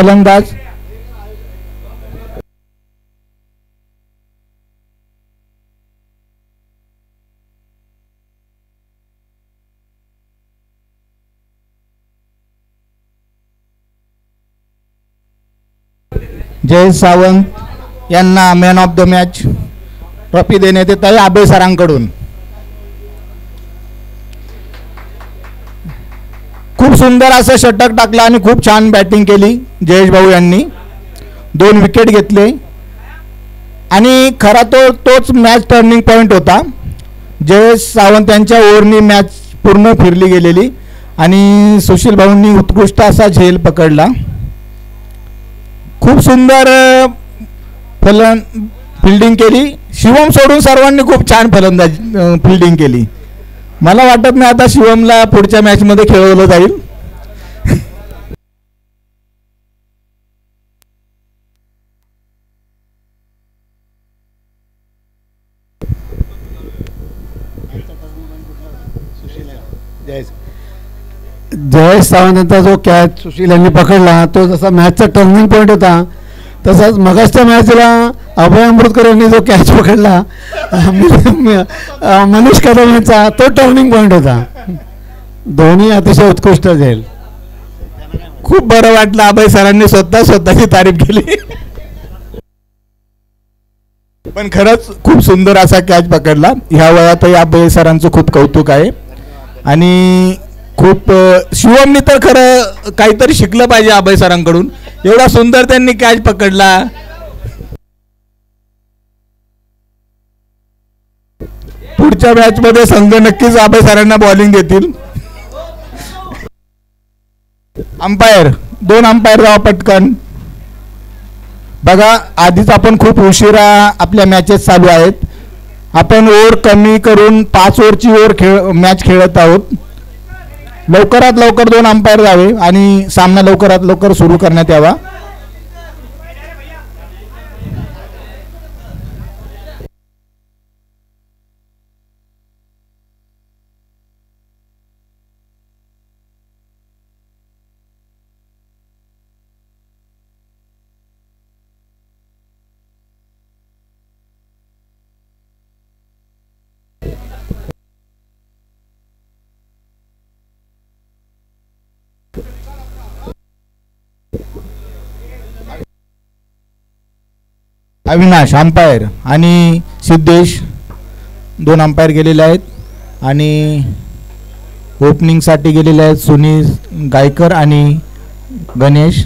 फलंदाज जयेश सावंत यांना man of the match trophy देण्यात येत आहे अभय सरांकडून. खूप सुंदर असं षटक टाकलं आणि खूप छान बॅटिंग केली जयेश भाऊ यांनी. 2 विकेट घेतले आणि खरा तोच मॅच टर्निंग पॉईंट होता. जयेश सावंत यांच्या ओव्हरनी मॅच पूर्ण फिरली गेलेली आणि सुशील भाऊंनी उत्कृष्ट असा झेल पकडला. खूप सुंदर फिल्डिंग केली. शिवम सोडून सर्वांनी खूप छान फिल्डिंग केली. मला वाटत नाही आता शिवमला पुढच्या मॅचमध्ये खेळवलं जाईल. जयेश सावंतांचा जो कॅच सुशील यांनी पकडला तो जसा मॅचचा टर्निंग पॉईंट होता तसाच मगाच्या मॅचला अभय अमृतकर यांनी जो कॅच पकडला मनीष कदम यांचा तो टर्निंग पॉईंट होता. दोन्ही अतिशय उत्कृष्ट झेल. खूप बरं वाटलं अभय सरांनी स्वतःची तारीफ केली. पण खरंच खूप सुंदर असा कॅच पकडला. ह्या वयातही अभय सरांचं खूप कौतुक आहे आणि खूप शिवमनी तर खरं काहीतरी शिकलं पाहिजे अभय सरांकडून. एवढा सुंदर त्यांनी कॅच पकडला. पुढच्या मॅच मध्ये संघ नक्कीच अभय सरांना बॉलिंग देतील. अंपायर 2 अंपायर जावा पटकन. बघा आधीच आपण खूप उशिरा आपल्या मॅचेस चालू आहेत. आपण ओव्हर कमी करून 5 ओव्हरची मॅच खेळत आहोत. लवकरात लवकर 2 अंपायर जावे आणि सामना लवकरात लवकर सुरू करण्यात यावा. अविनाश अंपायर आणि सिद्धेश 2 अंपायर गेलेले आहेत आणि ओपनिंगसाठी गेलेले आहेत सुनील गायकर आणि गणेश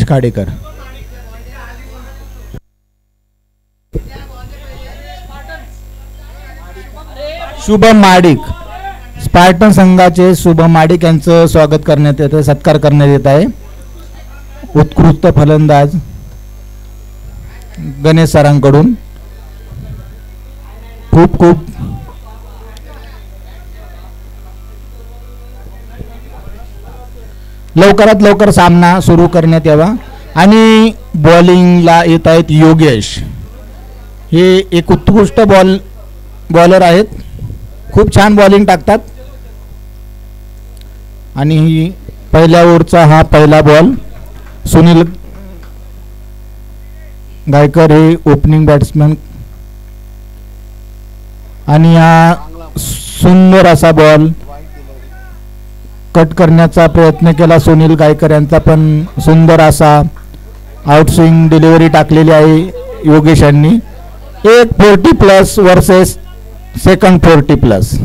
खाडेकर. शुभम माडिक स्पार्टन संघाचे शुभम माडिक यांचं स्वागत करण्यात येत आहे, सत्कार करण्यात येत आहे. उत्कृष्ट फलंदाज गणेश सरांकडून. खूप खूप लवकरात लवकर सामना सुरू करण्यात यावा. आणि बॉलिंगला येत आहेत योगेश. हे एक उत्कृष्ट बॉलर आहेत. खूप छान बॉलिंग टाकतात आणि पहिल्या ओव्हरचा हा पहिला बॉल. सुनील गायकर हे ओपनिंग बॅट्समन आणि हा सुंदर असा बॉल कट करण्याचा प्रयत्न केला सुनील गायकर यांचा, पण सुंदर असा आउटस्विंग डिलिव्हरी टाकलेली आहे योगेश यांनी. एक 40+ वर्सेस सेकंड 40+.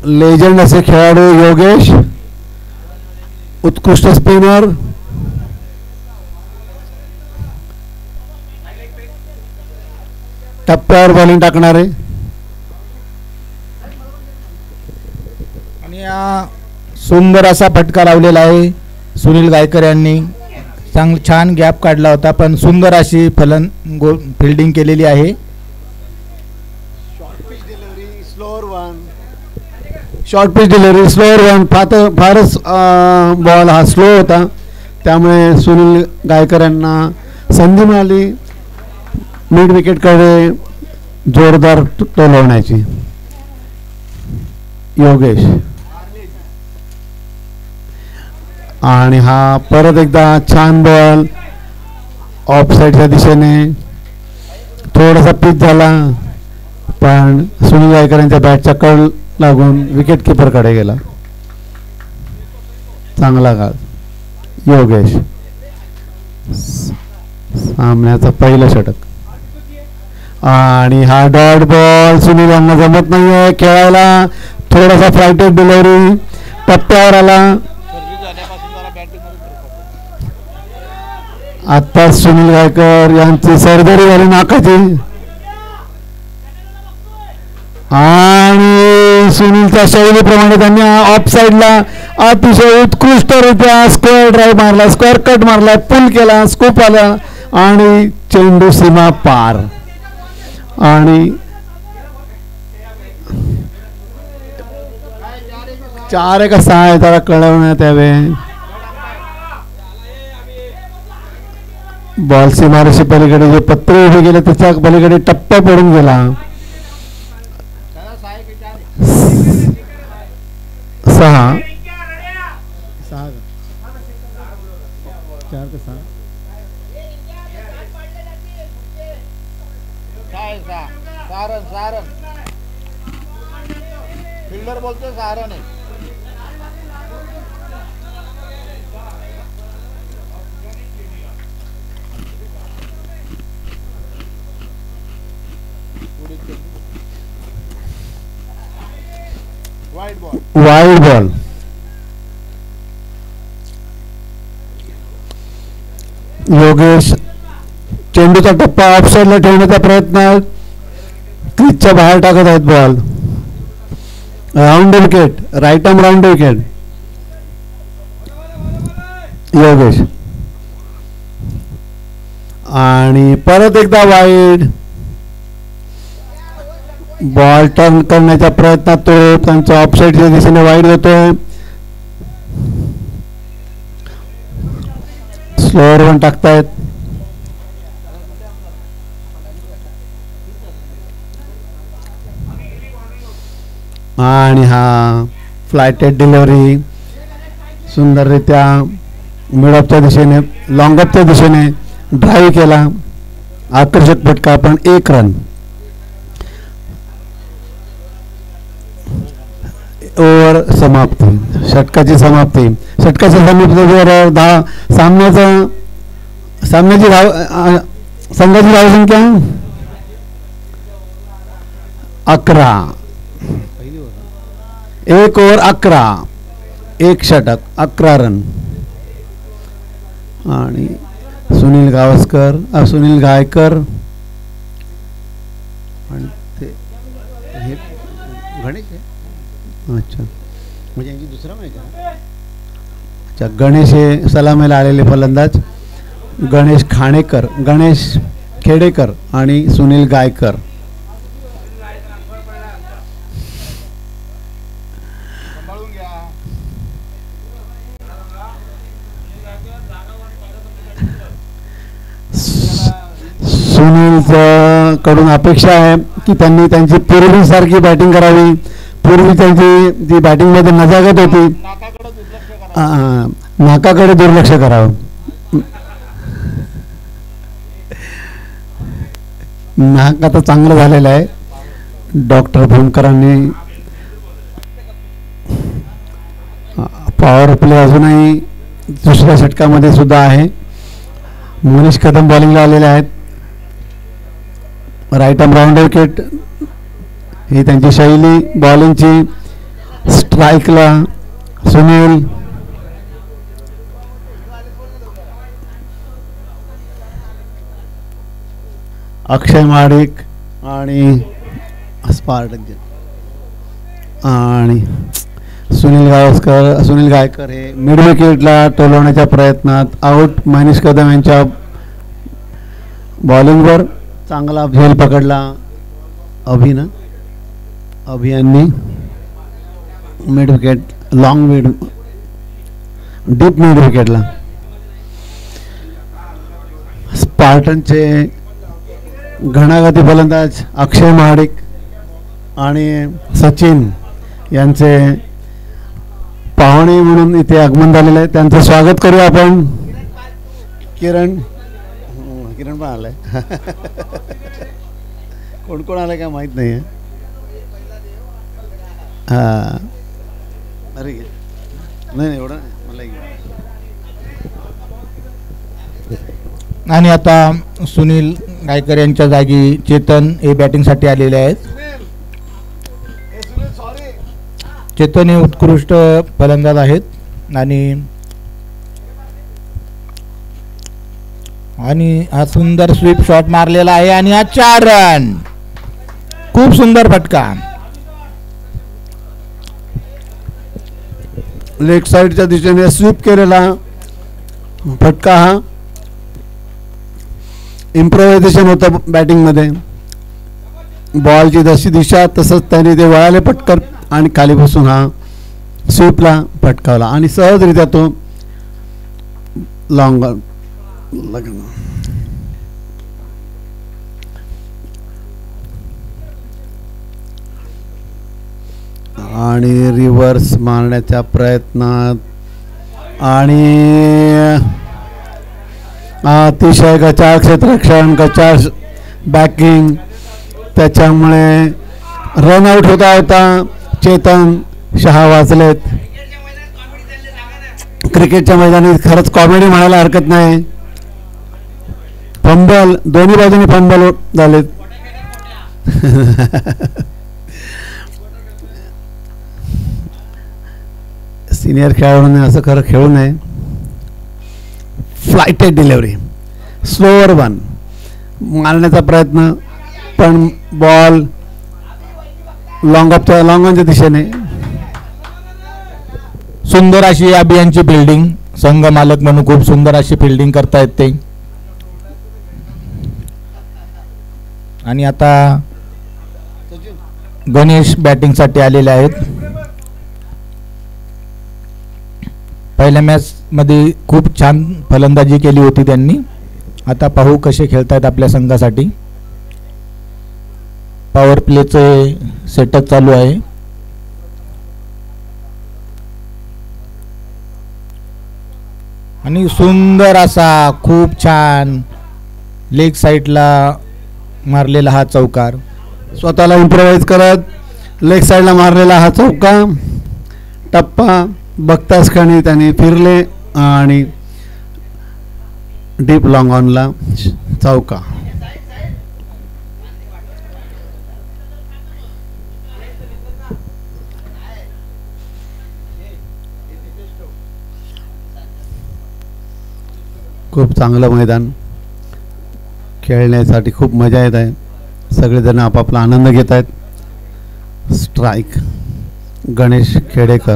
लेजंड असे खेळाडू योगेश, उत्कृष्ट स्पिनर. टप्प्यावर बॉलिंग टाकणारे आणि सुंदर असा फटका लावलेला आहे सुनील गायकर यांनी. छान गॅप काढला होता, पण सुंदर अशी फिल्डिंग केलेली आहे. Short pitch delivery slower one फारच बॉल हा स्लो होता, त्यामुळे सुनील गायकर यांना संधी मिळाली मिड विकेटकडे जोरदार टोलवण्याची. योगेश आणि हा परत एकदा छान बॉल ऑफ साईडच्या दिशेने थोडासा पिच झाला, पण सुनील गायकर यांच्या बॅटच्या कळ लागून विकेट किपरकडे गेला. चांगला काळ योगेश. सामन्याचा पहिलं षटक आणि हा डॉट बॉल सुनील यांना जमत नाहीये खेळायला. थोडासा फ्लायटेड डिलिव्हरी टप्प्यावर आला. आता सुनील गायकर यांची सर्जरी झाली नाकाची आणि सुनीलच्या शैलीप्रमाणे त्यांनी ऑफ साईडला अतिशय उत्कृष्टरित्या स्क्वेअर ड्राईव्ह मारला, स्क्वेअर कट मारला, पुल केला, स्कूप आला आणि चेंडू सीमा पार. आणि 4 का 6 आहे त्याला कळवण्यात यावे. बॉल सीमारेषे पलीकडे जे पत्रे उभे गेले त्याच्या पलीकडे टप्पा पडून गेला. 6 फिल्डर बोलतो सारण आहे. Wide ball. योगेश चेंडूचा टप्पा ऑफसाईडला ठेवण्याचा प्रयत्न, क्रीजच्या बाहेर टाकत आहेत ball. Round wicket, right arm round wicket. Yogesh आणि परत एकदा वाईड. बॉल टर्न करण्याच्या प्रयत्नात तो त्यांच्या ऑफसाईडच्या दिशेने वाईड होतोय. स्लोअर वन टाकतायत. आणि हा फ्लायटेड डिलिव्हरी सुंदररित्या मिडअपच्या दिशेने लॉंग अपच्या दिशेने ड्राईव्ह केला. आकर्षक फटका, पण 1 रन. ओव्हर समाप्ती, षटकाची समाप्ती. षटकाच्या समाप्तीवर सामन्याची संघाची धावसंख्या 11. 1 ओव्हर 11, 1 षटक, 11 रन. आणि सुनील गायकर आणि ते हे गणेश आहे. अच्छा, म्हणजे यांची दुसरा मॅच आहे. अच्छा, गणेश हे सलामीला आलेले फलंदाज. गणेश खेडेकर आणि सुनील गायकर. सुनील कडून अपेक्षा आहे की त्यांनी त्यांची पूर्वीसारखी बॅटिंग करावी. पूर्वी त्यांची जी बॅटिंगमध्ये नजाकत होती, नाकाकडे दुर्लक्ष करावं. नाक आता चांगलं झालेलं आहे. डॉक्टर भीमकरांनी पॉवर प्ले अजूनही दुसऱ्या षटकामध्ये सुद्धा आहे. मनीष कदम बॉलिंगला आलेले आहेत. राईट आर्म राऊंड विकेट ही त्यांची शैली बॉलिंगची. स्ट्राईकला सुनील. अक्षय महाडिक आणि आणि सुनील गायकर हे मिड विकेटला टोलवण्याच्या प्रयत्नात आउट. मनीष कदम यांच्या बॉलिंगवर चांगला झेल पकडला अभियांनी. Mid wicket, long mid, deep mid विकेटला. स्पार्टनचे घणागती फलंदाज अक्षय महाडिक आणि सचिन यांचे पाहुणे म्हणून इथे आगमन झालेलं आहे. त्यांचं स्वागत करूया आपण. किरण पण आलाय. कोण कोण आलाय काय माहित नाही आहे. हां, अरे नाही एवढं मला. आणि आता सुनील गायकर यांच्या जागी चेतन हे बॅटिंगसाठी आलेले आहेत. चेतन हे उत्कृष्ट फलंदाज आहेत आणि हा सुंदर स्वीप शॉट मारलेला आहे आणि हा 4 रन. खूप सुंदर फटका. लेग साईडच्या दिशेने स्वीप केलेला फटका. हा इम्प्रोव्हायझेशन होतं बॅटिंगमध्ये. बॉलची जशी दिशा तसंच त्याने ते वळाले पटकन आणि खाली बसून हा स्वीपला फटकावला आणि सहजरित्या तो लॉंग आणि रिव्हर्स मारण्याच्या प्रयत्नात आणि अतिशय गचाळ क्षेत्ररक्षण, गचाळ बॅकिंग, त्याच्यामुळे रनआउट होता चेतन शहा वाचलेत. क्रिकेटच्या मैदानी खरंच कॉमेडी म्हणायला हरकत नाही. फंबल, दोन्ही बाजूनी फंबल झालेत. सिनियर खेळाडूने असं खरं खेळू नये. फ्लायटेड डिलिव्हरी, स्लोअर वन मारण्याचा प्रयत्न, पण बॉल लॉंग ऑनच्या दिशेने. सुंदर अशी अभियानची फिल्डिंग, संघ मालक म्हणून खूप सुंदर अशी फिल्डिंग करतायत ते. आणि आता गणेश बॅटिंगसाठी आलेले आहेत. पहिल्या मॅच मध्ये खूप छान फलंदाजी केली होती त्यांनी. आता पाहू कसे खेळतायत आपल्या संघासाठी. पॉवर प्लेचे सेटअप चालू आहे. आणि सुंदर असा खूप छान लेग साईडला मारलेला हा चौकार. स्वतःला इम्प्रोवाइज करत लेग साईडला मारलेला हा चौका. टप्पा बघताच क्षणी त्याने फिरले आणि डीप लॉंग ऑनला चौका. खूप चांगलं मैदान, खेळण्यासाठी खूप मजा येत आहे. सगळेजण आपापला आनंद घेत आहेत. स्ट्राईक गणेश खेडेकर.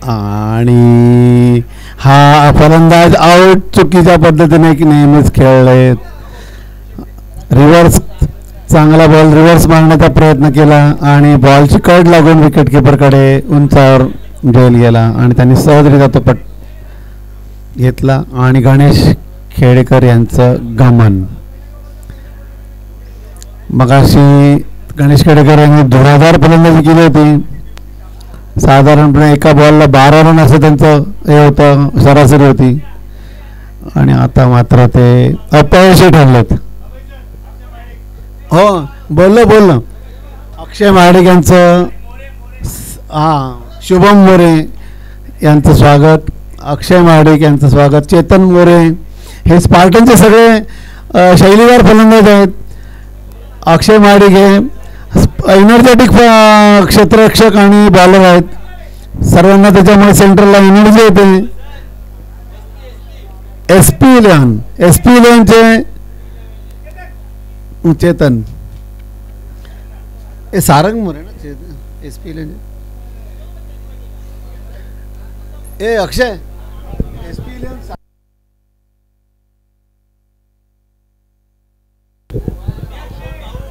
आणि हा फलंदाज आउट चुकीच्या पद्धतीने की नेहमीच खेळले. रिव्हर्स, चांगला बॉल रिव्हर्स मारण्याचा प्रयत्न केला आणि बॉलची कड लागून विकेट किपरकडे उंचावर झेल गेला आणि त्यांनी सहजरित्या तो पट घेतला आणि गणेश खेडेकर यांचं गमन. मगाशी गणेश खेडेकर यांनी धुराधार फलंदाजी केली होती. साधारणपणे एका बॉलला 12 रन असं त्यांचं हे होतं, सरासरी होती. आणि आता मात्र ते अपयशी ठरलेत. हो, बोललो अक्षय महाडिक यांचं, शुभम मोरे यांचं स्वागत. अक्षय महाडिक यांचं स्वागत. चेतन मोरे हे स्पार्टनचे सगळे शैलीवार फलंदाज आहेत. अक्षय महाडिक हे एनर्जेटिक क्षेत्ररक्षक आणि बॉलर आहेत. सर्वांना त्याच्यामुळे सेंटरला एनर्जी येते. SP11 चे चेतन, हे सारंग मोरे ना चेतन. SP11 ए अक्षय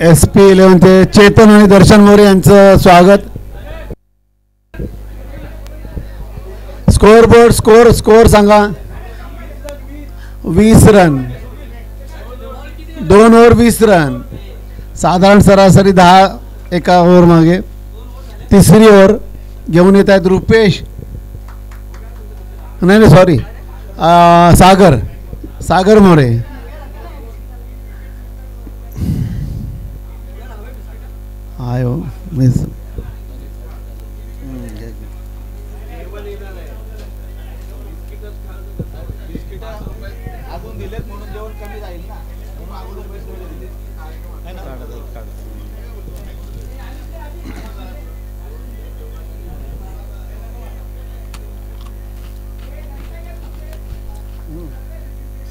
SP11 चेतन आणि दर्शन मोरे यांचं स्वागत. स्कोअर बोर्ड स्कोअर सांगा. 20 रन, 2 ओव्हर 20 रन, साधारण सरासरी 10 एका ओव्हर मागे. तिसरी ओव्हर घेऊन येत आहेत रुपेश, नाही सॉरी, सागर मोरे. आयो मिस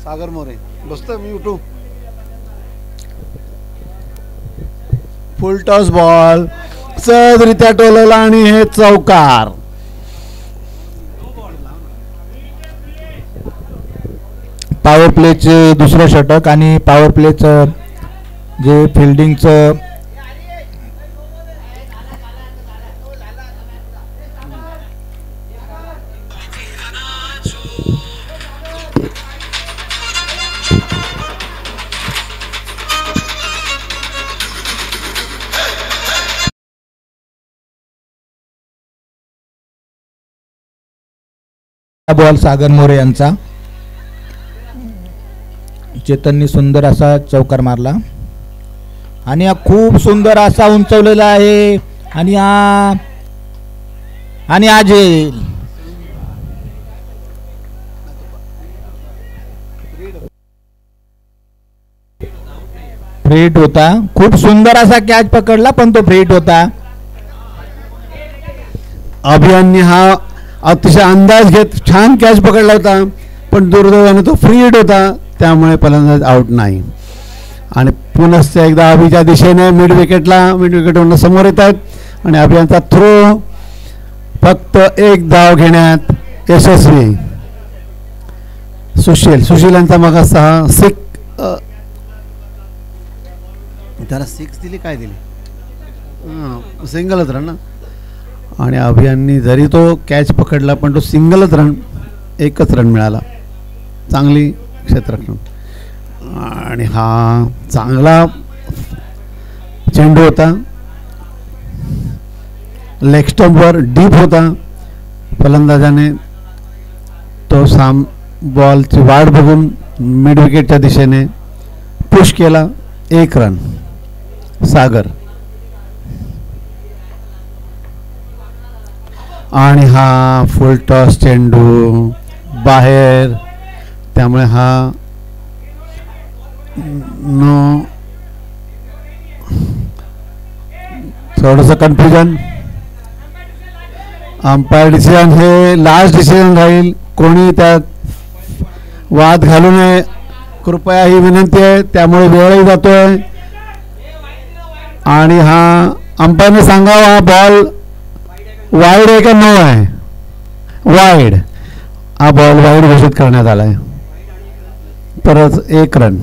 सागर मोरे बसतोय मी उठू. फुल टॉस बॉल सहजरित्या टोलवला आणि हे चौकार. पॉवर प्लेचे दुसरं षटक आणि पॉवर प्लेचं जे फिल्डिंगचं बॉल सागर मोरे यांचा. चेतननी सुंदर असा चौकार मारला आणि हा खूप सुंदर असा उंचवलेला आहे आणि आज फ्रेट होता. खूप सुंदर असा कॅच पकडला पण तो फ्रेट होता. अभियानने हा अतिशय अंदाज घेत छान कॅच पकडला होता पण दुर्दैवाने तो फ्री हिट होता त्यामुळे फलंदाज आउट नाही. आणि पुनश्च एकदा अभिच्या दिशेने मिड विकेटवरून समोर येत आहेत आणि अभियानचा थ्रो फक्त एक धाव घेण्यात यशस्वी. सुशील यांचा मग 6 त्याला 6 दिली काय दिली सिंगलच रन ना. आणि अभियाननी जरी तो कॅच पकडला पण तो सिंगलच रन, एकच रन मिळाला. चांगली क्षेत्ररक्षण आणि हा चांगला चेंडू होता. लेग स्टंपवर डीप होता. फलंदाजाने तो बॉलची वाट बघून मिड विकेटच्या दिशेने पुश केला. 1 रन. सागर आणि हा फुल टॉस चेंडू बाहेर त्यामुळे हा नो. थोडंसं कन्फ्युजन. अंपायर डिसिजन हे लास्ट डिसिजन राहील. कोणी त्यात वाद घालू नये कृपया ही विनंती आहे. त्यामुळे वेळही जातोय आणि हा अंपायरने सांगावा हा बॉल वाईड आहे का नो आहे. वाईड. हा बॉल वाईड घोषित करण्यात आला आहे. परत 1 रन.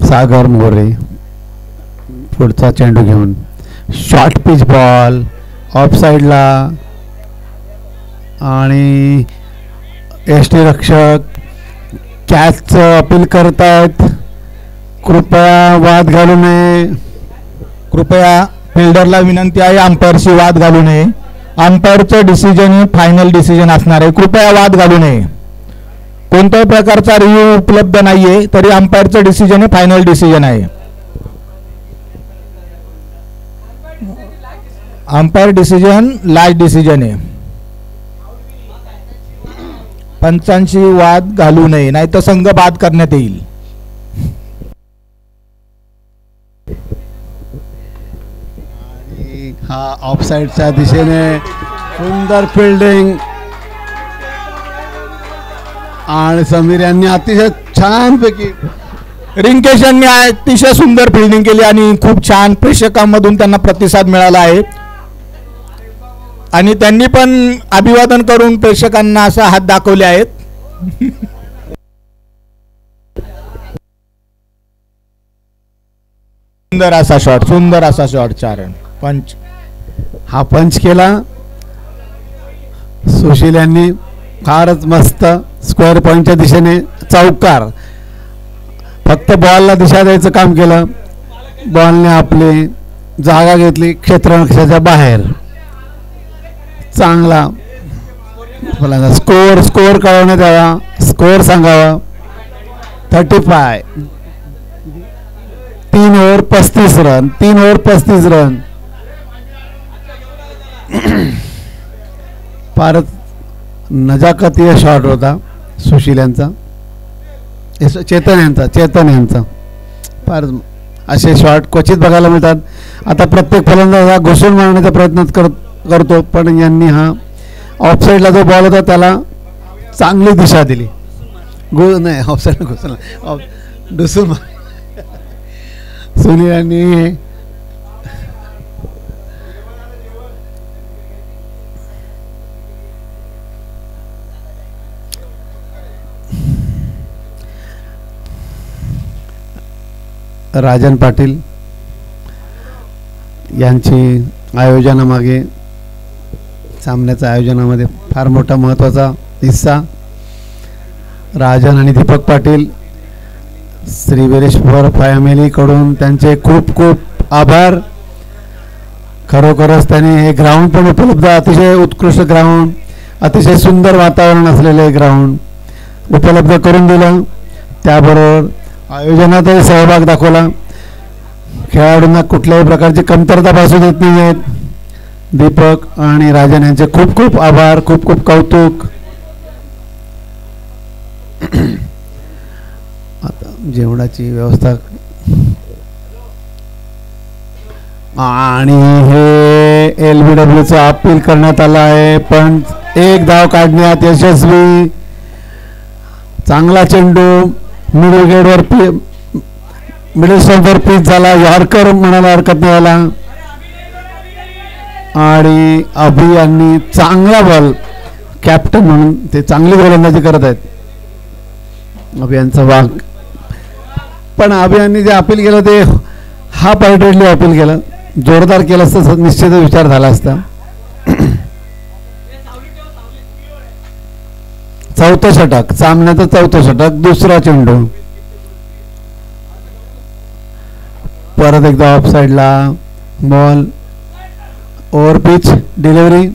सागर मोरे पुढचा चेंडू घेऊन शॉर्ट पिच बॉल ऑफ साईडला आणि यष्टीरक्षक कॅचचं अपील करतायत. कृपया वाद घालू नये. कृपया फिल्डरला विनंती आहे अंपायरशी वाद घालू नये. अंपायरचं डिसिजन हे फायनल डिसिजन असणार आहे. कृपया वाद घालू नये. कोणत्याही प्रकारचा रिव्ह्यू उपलब्ध नाहीये तरी अंपायरचं डिसिजन हे फायनल डिसिजन आहे. अंपायर डिसिजन लास्ट डिसिजन आहे. पंचांशी वाद घालू नये नाही तर संघ बाद करण्यात येईल. हा ऑफसाईडच्या दिशेने सुंदर फिल्डिंग आणि समीर यांनी अतिशय छानपैकी रिंकेश यांनी अतिशय सुंदर फिल्डिंग केली आणि खूप छान प्रेक्षकांमधून त्यांना प्रतिसाद मिळाला आहे. आणि त्यांनी पण अभिवादन करून प्रेक्षकांना असा हात दाखवले आहेत. सुंदर असा शॉट 4 रन पंच. हा पंच केला सुशील यांनी, फारच मस्त. स्क्वेअर पॉईंटच्या दिशेने चौकार. फक्त बॉलला दिशा द्यायचं काम केलं. बॉलने आपली जागा घेतली क्षेत्ररक्षणाच्या बाहेर. चांगला स्कोअर कळवण्यात यावा, स्कोअर सांगावा. 35. 3 ओव्हर 35 रन. 3 over 35 run. फारच नजाकतीय शॉट होता सुशील यांचा, चेतन यांचा. फारच असे शॉट क्वचित बघायला मिळतात. आता प्रत्येक फलंदाज हा घुसून मारण्याचा प्रयत्न करतो, पण यांनी हा ऑफसाईडला जो बॉल होता त्याला चांगली दिशा दिली. नाही ऑफसाईड घुसून डुसून सुनील यांनी राजन पाटील यांची आयोजनामागे, सामन्याच्या आयोजनामध्ये फार मोठा महत्त्वाचा हिस्सा. राजन आणि दीपक पाटील, श्री वीरेश्वर फॅमिलीकडून त्यांचे खूप खूप आभार. खरोखरच त्यांनी हे ग्राउंड पण उपलब्ध, अतिशय उत्कृष्ट ग्राउंड, अतिशय सुंदर वातावरण असलेले ग्राउंड उपलब्ध करून दिलं. त्याबरोबर आयोजनातही सहभाग दाखवला. खेळाडूंना कुठल्याही प्रकारची कमतरता भासू देत नाही आहेत. दीपक आणि राजन यांचे खूप खूप आभार, खूप खूप कौतुक. आता जेवणाची व्यवस्था आणि हे LBWचं अपील करण्यात आलं आहे, पण 1 धाव काढण्यात यशस्वी. चांगला चेंडू मिडल गेटवर मिडल स्टंपवर पिच झाला. यॉर्कर म्हणायला हरकत नाही आला. आणि अभि यांनी चांगला बॉल, कॅप्टन म्हणून ते चांगली गोलंदाजी करत आहेत. अभि यांचा वाघ, पण अभि यांनी जे अपील केलं ते हाफ हार्टेडली अपील केलं. जोरदार केलं असतं निश्चित विचार झाला असता. 4थं षटक, सामन्याचं 4थं षटक, दुसरा चेंडू. परत एकदा ऑफ साईडला बॉल, ओव्हर पिच डिलिव्हरी,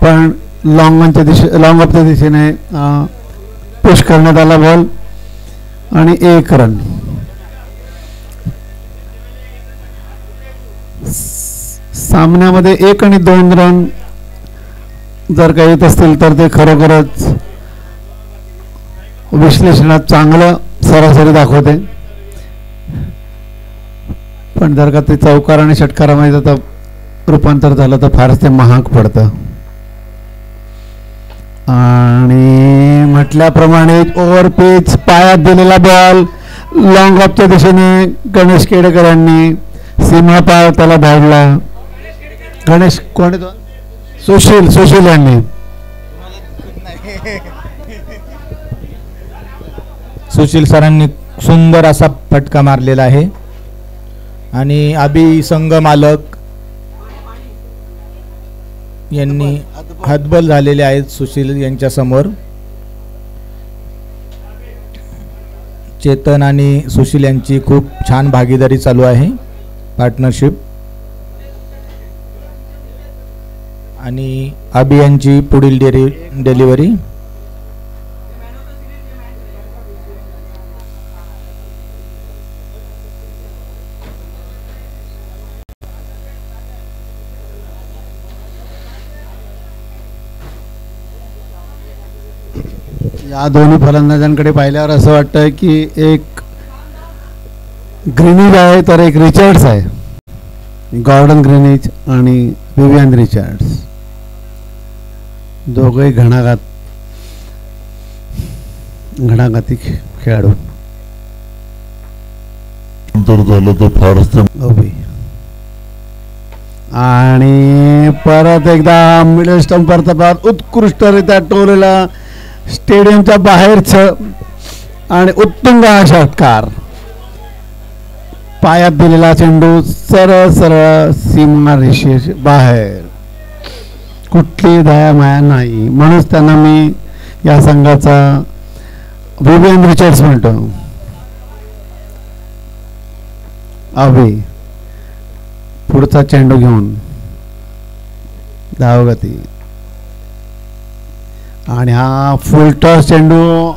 पण लॉंग ऑफच्या दिशेने पुश करण्यात आला बॉल आणि 1 रन. सामन्यामध्ये 1 आणि 2 रन जर काही येत असतील तर ते खरोखरच विश्लेषणात चांगलं सरासरी दाखवते. पण जर का ते चौकार आणि षटकारामध्ये तर रूपांतर झालं तर फारच ते महाग पडतं. आणि म्हटल्याप्रमाणे ओव्हर पिच, पायात दिलेला बॉल, लॉंग ऑफच्या दिशेने गणेश केडेकर यांनी सीमापार त्याला धाडला. गणेश कोण आहे तो? सुशील यांनी. सुशील सरांनी सुंदर असा फटका मारलेला आहे. आणि अभि संघ मालक यांनी हतबल झालेले आहेत सुशील यांच्या समोर. चेतन आणि सुशील यांची खूप छान भागीदारी चालू आहे, पार्टनरशिप. आणि अभि यांची पुढील डिलिव्हरी. या दोन्ही फलंदाजांकडे पाहिल्यावर असं वाटतं की एक ग्रीनिज आहे तर एक रिचर्ड्स आहे. गॉर्डन ग्रीनिज आणि विवियन रिचर्ड्स, दोघे घणाघाती खेळाडू. झालं तर फारच आणि परत एकदा मिडल स्टंपर तपास उत्कृष्टरित्या टोललेला स्टेडियमच्या बाहेरच आणि उत्तुंग हा षटकार. पायात दिलेला चेंडू सरळ सरळ सीमा रेषे बाहेर, कुठली दया माया नाही. म्हणूनच त्यांना मी या संघाचा विवियन रिचर्ड्स म्हणतो. अभि पुढचा चेंडू घेऊन धावगती आणि हा फुल टॉस चेंडू,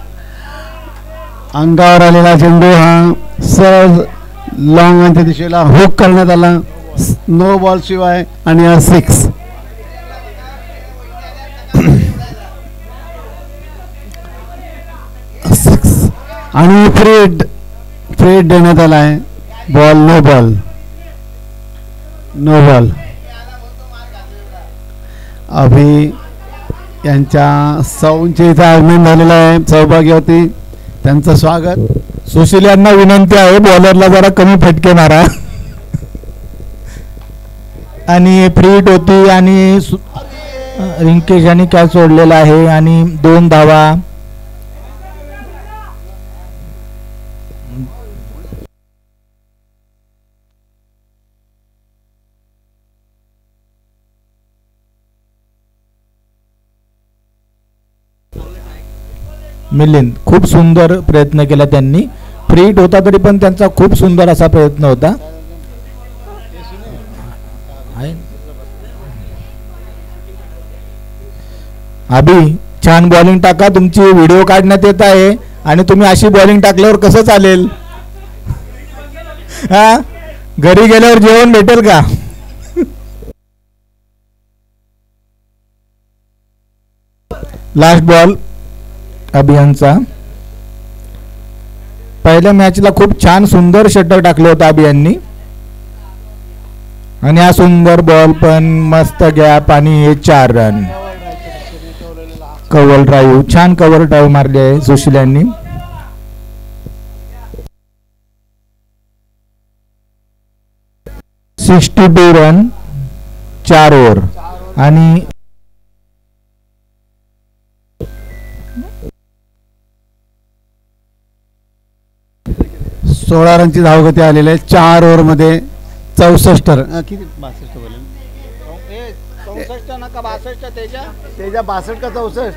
अंगावर आलेला चेंडू हा सरळ लॉंगच्या दिशेला हुक करण्यात आला, नो बॉल शिवाय आणि हा 6. आणि फ्रेड देण्यात आला आहे. Ball no ball. अभि यांच्या सौंचे इथं आगमन झालेलं आहे. सौभाग्यवती त्यांचं स्वागत. सुशील यांना विनंती आहे बॉलरला जरा कमी फटके मारा. आणि फ्री हिट होती आणि रिंकेश यांनी कॅच सोडलेला आहे आणि 2 धावा. मिलिंद खूप सुंदर प्रयत्न केला त्यांनी. फ्री हिट होता तरी पण त्यांचा खूप सुंदर असा प्रयत्न होता. अभि छान बॉलिंग टाका, तुमची व्हिडिओ काढण्यात येत आहे आणि तुम्ही अशी बॉलिंग टाकल्यावर कसं चालेल? हा, घरी गेल्यावर जेवण भेटेल का? लास्ट बॉल अभियानचा. पहिल्या मॅचला खूप छान सुंदर षटक टाकलं होतं अभियाननी आणि हा सुंदर बॉल पण मस्त गॅप आणि हे 4 रन. कव्हर ड्राईव्ह, छान कव्हर ड्राईव्ह मारली आहे सुशील यांनी. $62 रन 4 ओव्हर आणि 16 रनची धावगती आलेली आहे. 4 ओव्हरमध्ये 64 रन. किती 62 बोले 64 ना का 62? तेजा 62 का 64?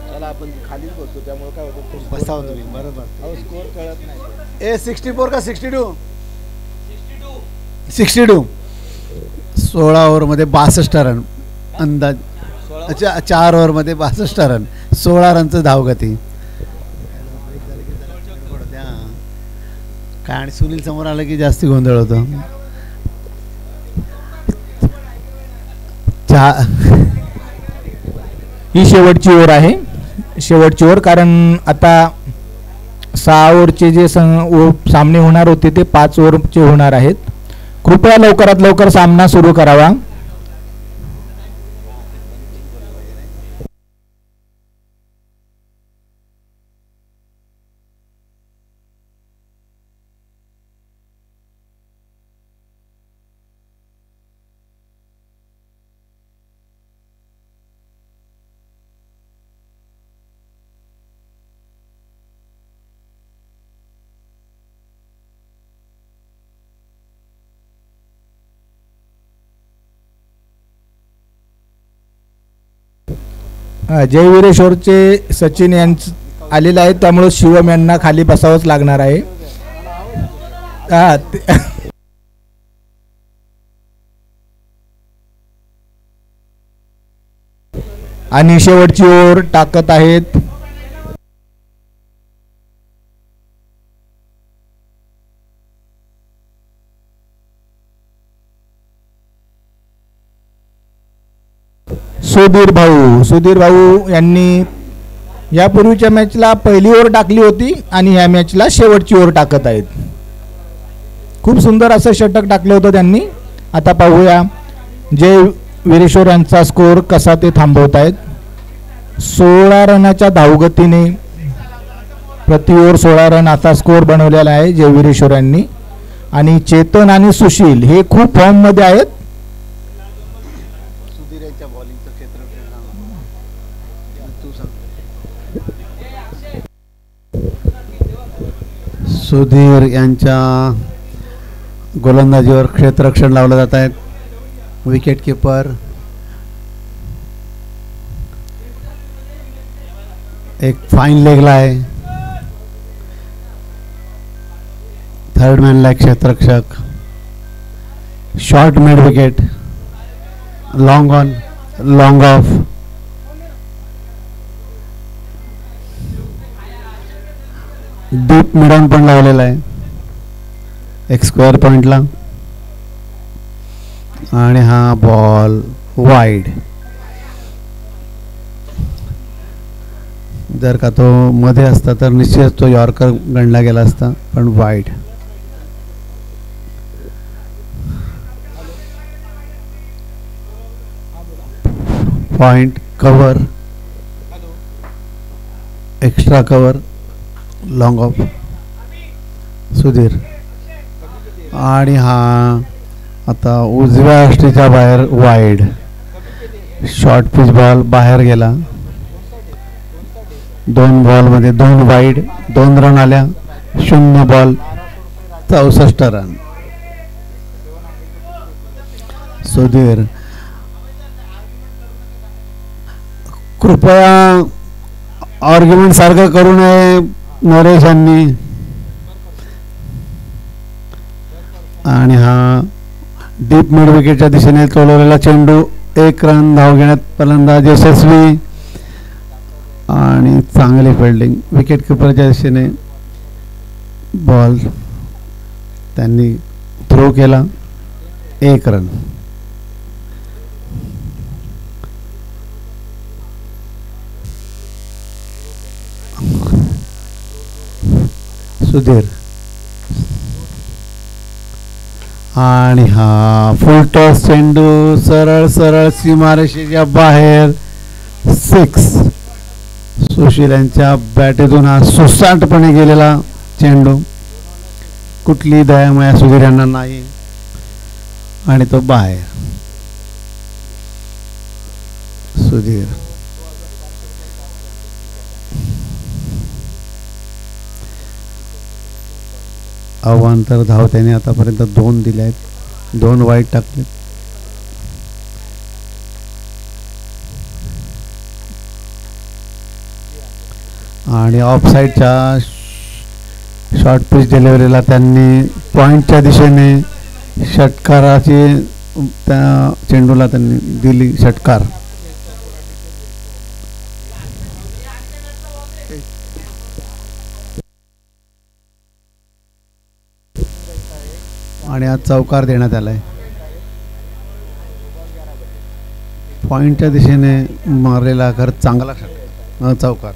चला आपण खालीच बसतो त्यामुळे काय होतं बसावं तुम्ही. बरोबर स्कोर कळत नाही. 64 का 62? 62. 16 ओव्हरमध्ये 62 रन अंदाज. अच्छा, 4 ओव्हरमध्ये 62 रन, 16 रनचं धावगती. काय आणि सुनील समोर आलं की जास्त गोंधळ होतो. ही शेवटची ओव्हर आहे. शेवटची ओव्हर, कारण आता 6 ओव्हरचे जे सामने होणार होते ते 5 ओव्हरचे होणार आहेत. कृपया लवकरात लवकर सामना सुरू करावा. जयवीरेश्वरचे सचिन यांचे आलेले आहेत, त्यामुळे शिवम यांना खाली बसावंच लागणार आहे. आणि शेवटची ओव्हर टाकत आहेत सुधीर भाऊ यांनी यापूर्वीच्या मॅचला पहिली ओव्हर टाकली होती आणि या मॅचला शेवटची ओव्हर टाकत आहेत. खूप सुंदर असं षटक टाकलं होतं त्यांनी. आता पाहूया जय वीरेश्वर यांचा स्कोर कसा ते थांबवत आहेत. 16 रनाच्या धावगतीने प्रति ओव्हर 16 रन असा स्कोर बनवलेला आहे जय वीरेश्वर यांनी. आणि चेतन आणि सुशील हे खूप फॉर्ममध्ये आहेत. सुधीर यांच्या गोलंदाजीवर क्षेत्ररक्षण लावलं जात आहेत. विकेट किपर एक फाईन लेगला आहे. थर्ड मॅनला एक क्षेत्ररक्षक. Short mid wicket. Long on long off. Deep mid on पण लावलेला आहे एक स्क्वेअर पॉइंटला. आणि हा बॉल वाईड. जर का तो मध्ये असता तर निश्चित तो यॉर्कर गणला गेला असता, पण wide. Point cover. Extra cover. Long of Sudhir. आणि हा आता उजव्या अष्टीच्या बाहेर वाईड. शॉर्ट पिच बॉल बाहेर गेला. 2 बॉलमध्ये 2 वाईड. 2 रन आल्या. 0 बॉल 64 रन. सुधीर कृपया आर्ग्युमेंट सारखं करू नये नरेश यांनी. आणि हा डीप मिड विकेटच्या दिशेने चोलवलेला चेंडू. 1 रन. धाव घेण्यात फलंदाज यशस्वी. आणि चांगली फिल्डिंग. विकेट किपरच्या दिशेने बॉल त्यांनी थ्रो केला. 1 रन. सुधीर. आणि हा फुल टॉस चेंडू सरळ सरळ सीमारेषेच्या बाहेर. 6. सुशील यांच्या बॅटेतून हा सुसाटपणे गेलेला चेंडू. कुठली दयामया सुधीर यांना नाही. आणि तो बाहेर. सुधीर अवांतर धाव त्याने आतापर्यंत 2 दिले आहेत. 2 वाईट टाकले. आणि ऑफ साईडच्या शॉर्ट पिच डिलिव्हरीला त्यांनी पॉइंटच्या दिशेने षटकाराची त्या चेंडूला त्यांनी दिली षटकार. आणि आज चौकार देण्यात आलाय. पॉइंटच्या दिशेने मारलेला खर चांगला चौकार.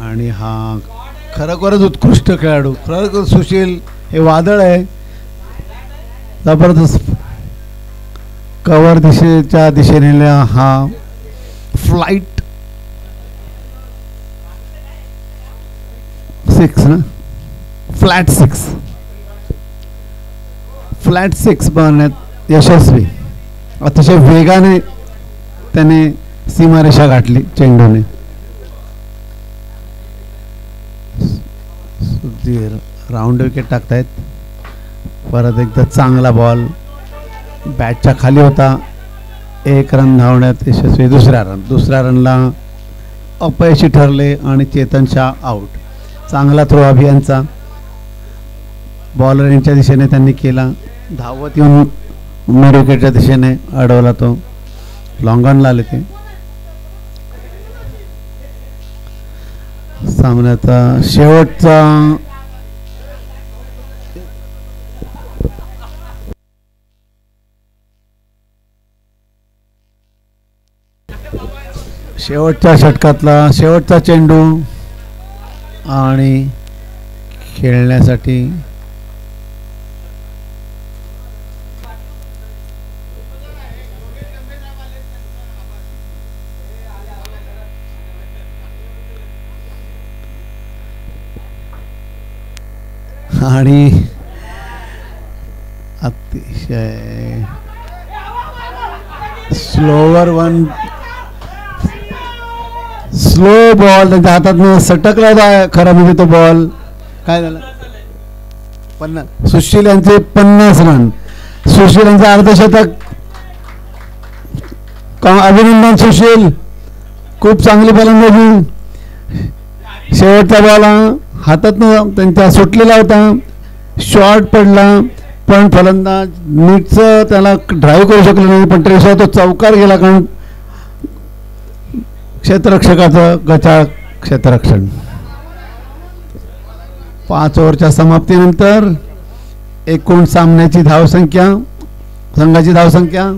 आणि हा खरोखरच उत्कृष्ट खेळाडू. खरोखर सुशील हे वादळ आहे. जबरदस्त कव्हर दिशेच्या दिशेने हा फ्लाइट 6 ना. फ्लॅट 6 बनण्यात यशस्वी. अतिशय वेगाने त्याने सीमारेषा गाठली चेंडूने. सुधीर राऊंड विकेट टाकतायत. परत एकदा चांगला बॉल बॅटच्या खाली होता. 1 रन धावण्यात यशस्वी. दुसऱ्या रनला अपयशी ठरले आणि चेतन शाह आउट. चांगला थ्रो अभियानचा. बॉलर यांच्या दिशेने त्यांनी केला. धावत येऊन मिड विकेटच्या दिशेने अडवला तो. लॉंग ऑनला आले ते. सामन्याचा शेवटच्या षटकातला शेवटचा चेंडू. आणि खेळण्यासाठी आणि अतिशय स्लोवर वन स्लो बॉल त्यांच्या हातात सटकला होता खरं म्हणजे तो बॉल. काय झालं 50. सुशील यांचे 50 रन. सुशील यांचे अर्धशतक. अभिनंदन सुशील, खूप चांगली फलंदाजी. शेवटचा बॉल हातातनं त्यांच्या सुटलेला होता, शॉर्ट पडला पण फलंदाज नीटचं त्याला ड्राईव्ह करू शकले नाही, पण तरी तो चौकार गेला कारण क्षेत्ररक्षकाचं गचाळ क्षेत्ररक्षण. 5 ओव्हरच्या समाप्तीनंतर एकूण सामन्याची धावसंख्या संघाची धावसंख्या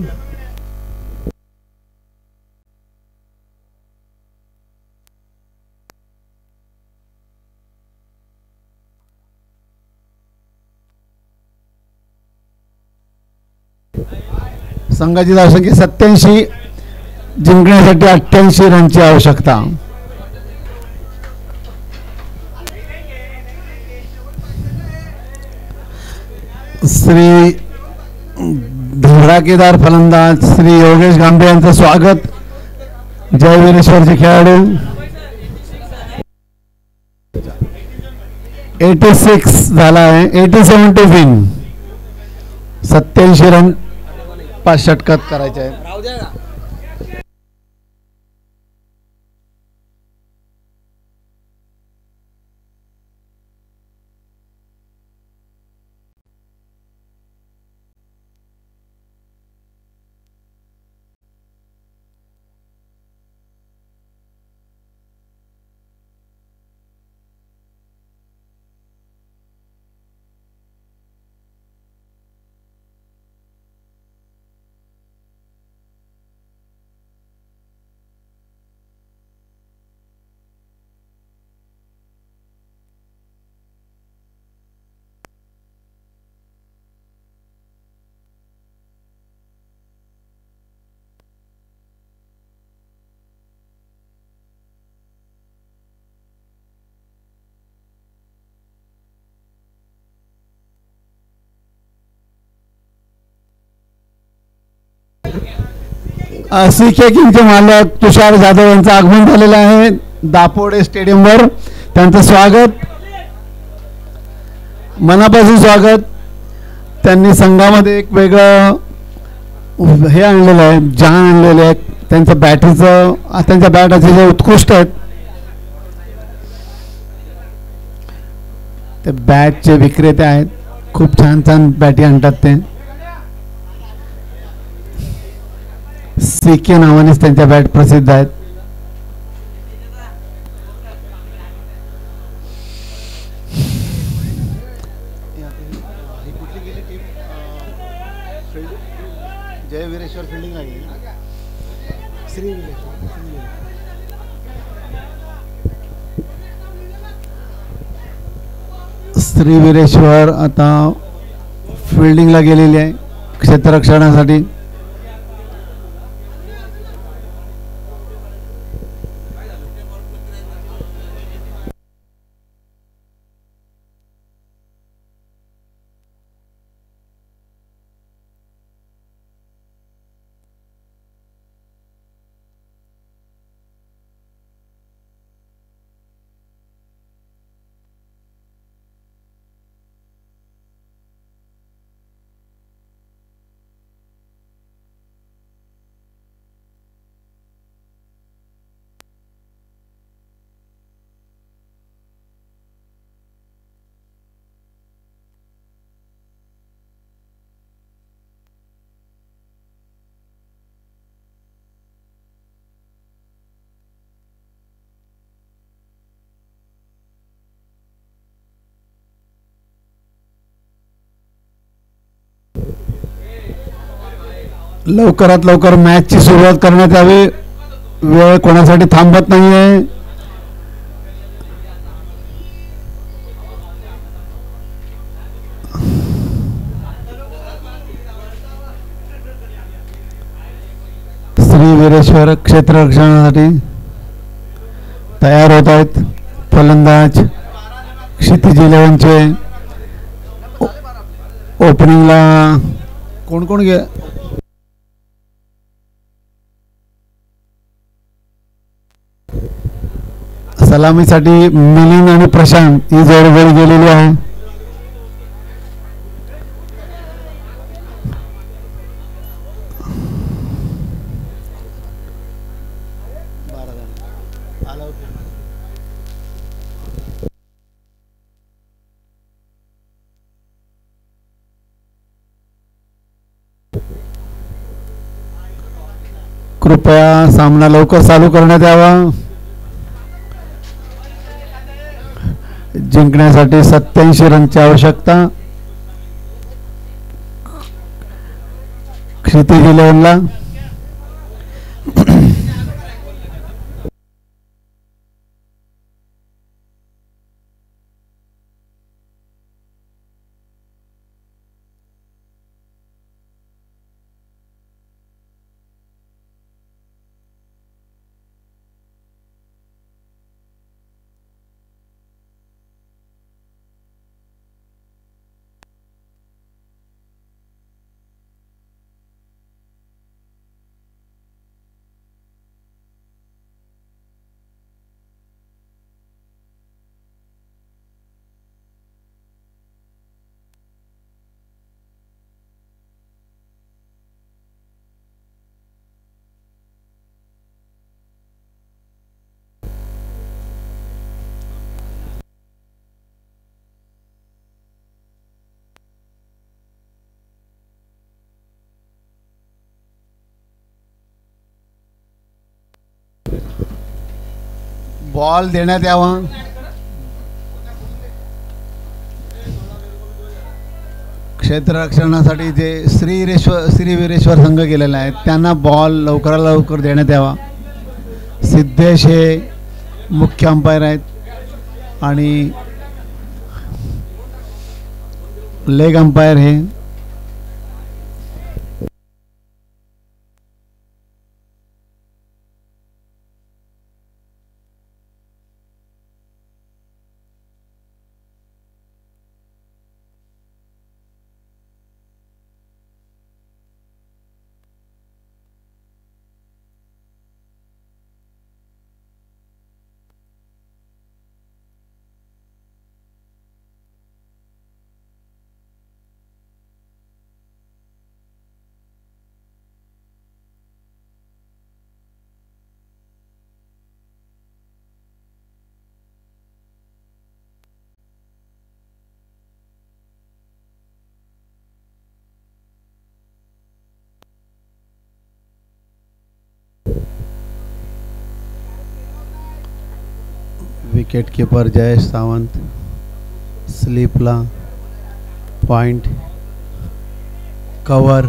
संघाची धावसंख्या 87, जिंकण्यासाठी 88 रनची आवश्यकता. श्री धडाकेदार फलंदाज श्री योगेश गांबे यांचं स्वागत. जयवीरेश्वरचे खेळाडू 86 झाला आहे. 87 टू विन. 87 रन 5 षटकात करायचे आहे. सीके किंगचे मालक तुषार जाधव यांचं आगमन झालेलं आहे दापोडे स्टेडियमवर. त्यांचं स्वागत, मनापासून स्वागत. त्यांनी संघामध्ये एक वेगळं हे आणलेलं आहे, जान आणलेलं आहे. त्यांच्या बॅटीचं त्यांच्या बॅटाचे जे उत्कृष्ट आहेत ते बॅटचे विक्रेते आहेत. खूप छान छान बॅटी आणतात ते. सीके नावानेच त्यांच्या बॅट प्रसिद्ध आहेत. जयवीरेश्वर फिल्डिंग लागली. श्रीवीरेश्वर आता फिल्डिंगला गेलेली आहे क्षेत्ररक्षणासाठी. लवकरात लवकर मॅचची सुरुवात करण्यात यावी. वेळ कोणासाठी थांबत नाहीये. श्रीवीरेश्वर क्षेत्ररक्षणासाठी तयार होत आहेत. फलंदाज क्षितिज 11चे ओपनिंगला कोण कोण गे सलामीसाठी मिलिंद आणि प्रशांत ही जोडगोळी गेलेली आहे. कृपया सामना लवकर चालू करण्यात यावा. जिंकण्यासाठी 87 रनची आवश्यकता. क्षितिज 11ला बॉल देण्यात यावा. क्षेत्ररक्षणासाठी जे श्रीवीरेश्वर संघ गेलेला आहे त्यांना बॉल लवकरात लवकर देण्यात यावा. सिद्धेश हे मुख्य अंपायर आहेत आणि लेग अंपायर हे विकेट कीपर जयेश सावंत. स्लीपला point cover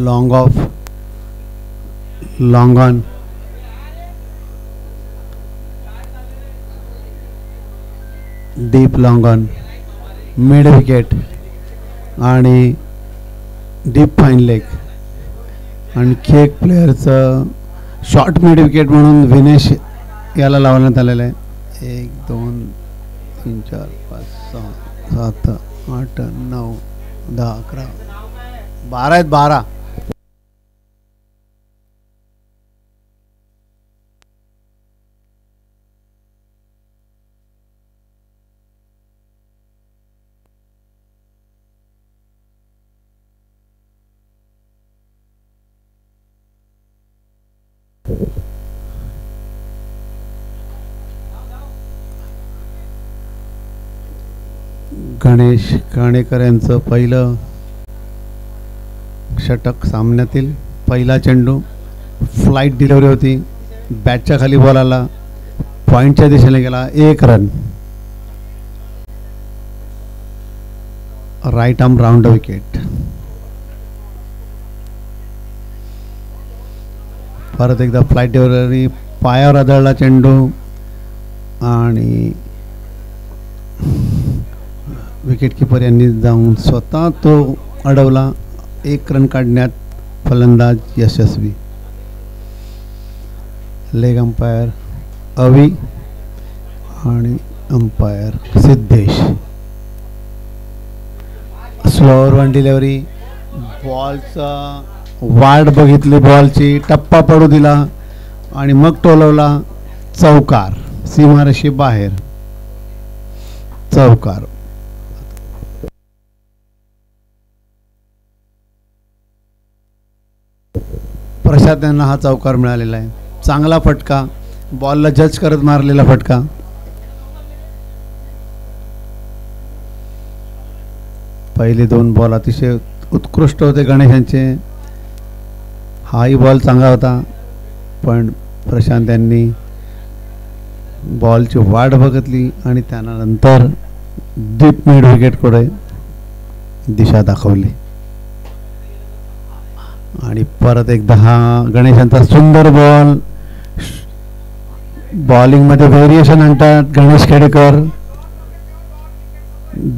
long off long on deep long on mid wicket आणि डीप फाईन लेग. आणखी एक प्लेयरचं शॉर्ट मिड विकेट म्हणून विनेश याला लावण्यात आलेलं आहे. 1 2 3 4 5 6 7 8 9 10 11 12 आहेत. 12 गणेश काणेकर यांचं पहिलं षटक सामन्यातील. पहिला चेंडू फ्लाईट डिलिव्हरी होती. बॅटच्या खाली बॉल आला. पॉईंटच्या दिशेने गेला. 1 run. Right arm round wicket. परत एकदा फ्लाईट डिलिव्हरी. पायावर आदळला चेंडू आणि विकेटकीपर यांनी जाऊन स्वतः तो अडवला. 1 रन काढण्यात फलंदाज यशस्वी. लेग अंपायर अवी आणि umpire Siddhesh. Slower one delivery, बॉलचा वाट बघितली, बॉलची टप्पा पडू दिला आणि मग टोलवला. चौकार, सीमारेषे बाहेर. चौकार. प्रसाद यांना हा चौकार मिळालेला आहे. चांगला फटका, बॉलला जज करत मारलेला फटका. पहिले 2 बॉल अतिशय उत्कृष्ट होते गणेशांचे. हाही बॉल चांगला होता, पण प्रशांत यांनी बॉलची वाट बघितली आणि त्यानंतर डीप मिड विकेटकडे दिशा दाखवली. आणि परत एकदा हा गणेशांचा सुंदर बॉल. बॉलिंगमध्ये व्हेरिएशन आणतात गणेश खेडेकर.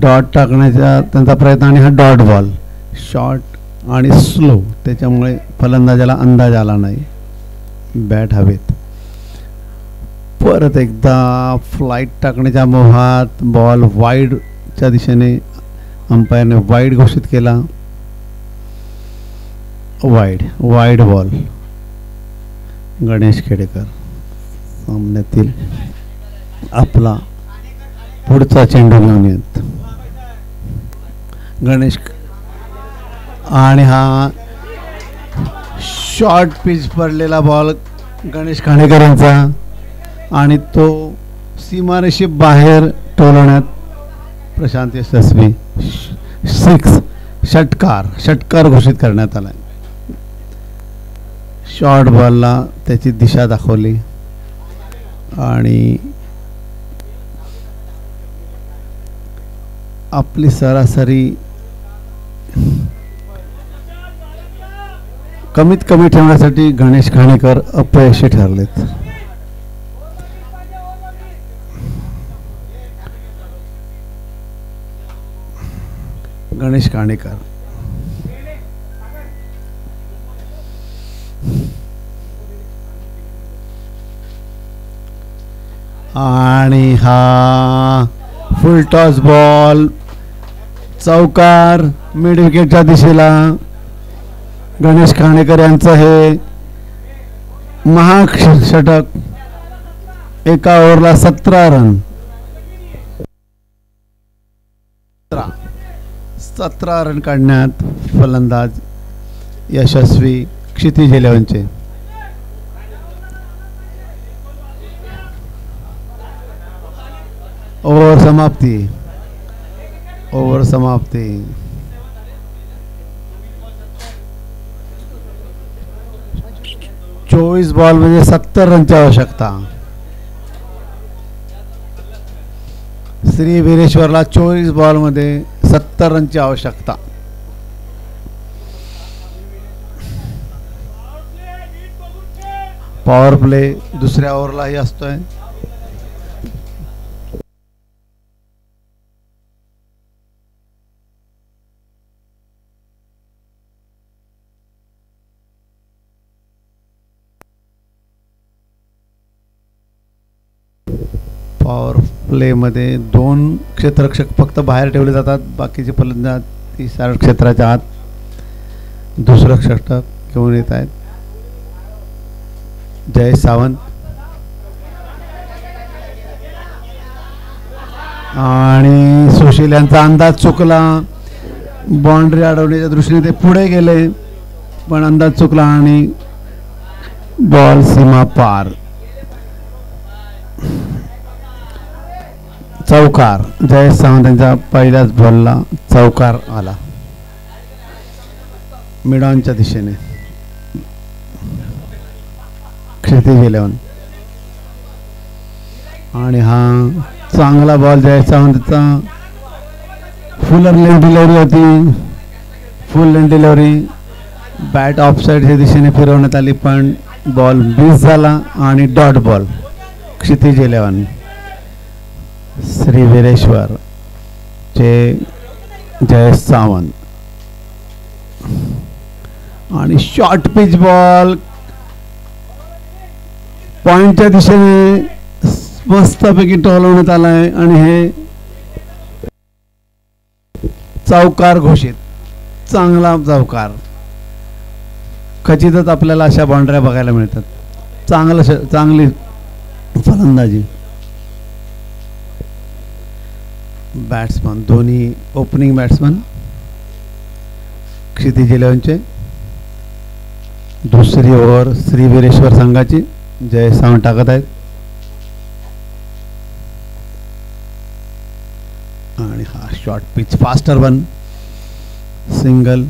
डॉट टाकण्याचा त्यांचा प्रयत्न आणि हा डॉट बॉल. शॉर्ट आणि स्लो, त्याच्यामुळे फलंदाजाला अंदाज आला नाही. बॅट हवेत. परत एकदा फ्लाईट टाकण्याच्या मोहात बॉल वाईडच्या दिशेने अंपायरने वाईड घोषित केला. Wide ball. गणेश खेडेकर सामन्यातील आपला पुढचा चेंडू घेऊन येत. गणेश आणि हा शॉर्ट पिच पडलेला बॉल गणेश खांडेकर यांचा आणि तो सीमारेषे बाहेर टोलवण्यात प्रशांत यशस्वी. 6. षटकार घोषित करण्यात आला. शॉर्ट बॉलला त्याची दिशा दाखवली आणि आपली सरासरी कमीत कमी ठेवण्यासाठी गणेश खांडेकर अपयशी ठरलेत. गणेश खांडेकर आणि हा फुल टॉस बॉल. चौकार मिड विकेटच्या दिशेला. गणेश खांडेकर यांचं हे महाषटक. एका ओव्हरला 17 रन. 17 रन काढण्यात फलंदाज यशस्वी. क्षितिज 11चे. ओव्हर समाप्ती. 24 बॉल म्हणजे 70 रनची आवश्यकता. श्री वीरेश्वरला 24 बॉल मध्ये 70 रनची आवश्यकता. पॉवर प्ले दुसऱ्या ओव्हरलाही असतोय. पॉवर प्लेमध्ये 2 क्षेत्ररक्षक फक्त बाहेर ठेवले जातात. बाकीचे फलंदाज 30 क्षेत्राच्या आत दुसरं षटक घेऊन येत आहेत. जय सावंत आणि सुशील यांचा अंदाज चुकला. बाउंड्री अडवण्याच्या दृष्टीने ते पुढे गेले, पण अंदाज चुकला आणि बॉल सीमा पार. चौकार. जय सावंत यांच्या पहिल्याच बॉलला चौकार आला मिडॉनच्या दिशेने. क्षितिज 11. आणि हा चांगला बॉल जय सावंतचा. फुल लेन डिलिव्हरी होती. Full lane delivery. Bat of साईडच्या दिशेने फिरवण्यात आली, पण बॉल मिस झाला आणि डॉट बॉल. क्षितिज 11. श्री वीरेश्वर चे जय सावंत. आणि शॉर्ट पिच बॉल पॉइंटच्या दिशेने मस्तपैकी टोलवण्यात आलाय आणि हे चौकार घोषित, चांगला चौकार. खचितच आपल्याला अशा बाउंड्र्या बघायला मिळतात. चांगली फलंदाजी. बॅट्समन दोन्ही ओपनिंग बॅट्समन क्षितिज 11चे. दुसरी ओव्हर श्री वीरेश्वर संघाची जय सावंत टाकत आहेत. आणि हा short pitch faster one single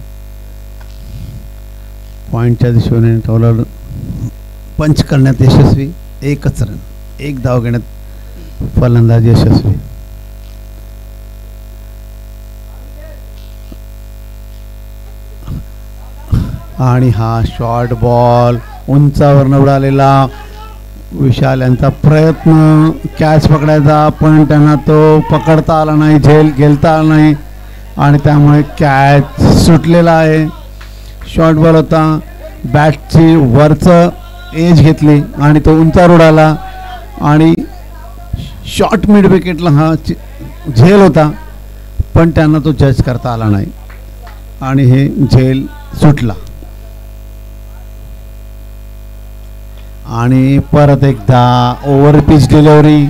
पॉइंटच्या दिशेने ठेवलं. पंच करण्यात यशस्वी. एकच रन, एक धाव घेण्यात फलंदाज यशस्वी. आणि हा शॉर्ट बॉल उंचावर उडालेला. विशाल यांचा प्रयत्न कॅच पकडायचा पण त्यांना तो पकडता आला नाही, झेल घेलता आला नाही आणि त्यामुळे कॅच सुटलेला आहे. शॉर्ट बॉल होता. बॅटची वरचं एज घेतली आणि तो उंचावर उडाला आणि शॉर्ट मिड विकेटला हा झेल होता पण त्यांना तो जज करता आला नाही आणि हे झेल सुटला. आणि परत एकदा ओव्हर पिच डिलिव्हरी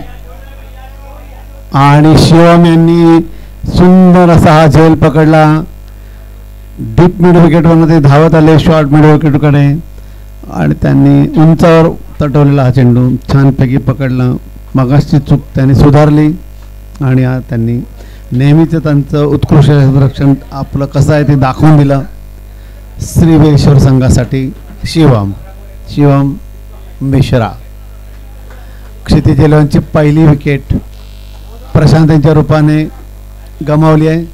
आणि शिवम यांनी सुंदर असा हा झेल पकडला. डीप मिड विकेटवरनं ते धावत आले शॉर्ट मिड विकेटकडे आणि त्यांनी उंचावर तटवलेला हा चेंडू छानपैकी पकडला. मगाशी चूक त्यांनी सुधारली आणि त्यांनी नेहमीचं त्यांचं उत्कृष्ट रक्षण आपलं कसं आहे ते दाखवून दिलं. श्री वीरेश्वर संघासाठी शिवम मिश्रा. क्षितिज 11ची पहिली विकेट प्रशांत यांच्या रूपाने गमावली आहे.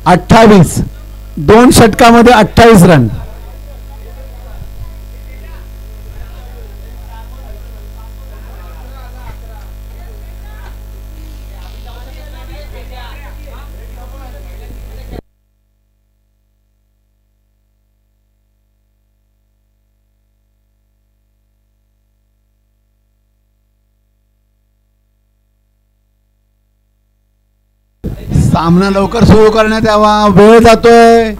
अठ्ठावीस 2 षटकामध्ये 28 रन. सामना लवकर सुरू करण्यात यावा. वेळ जातोय.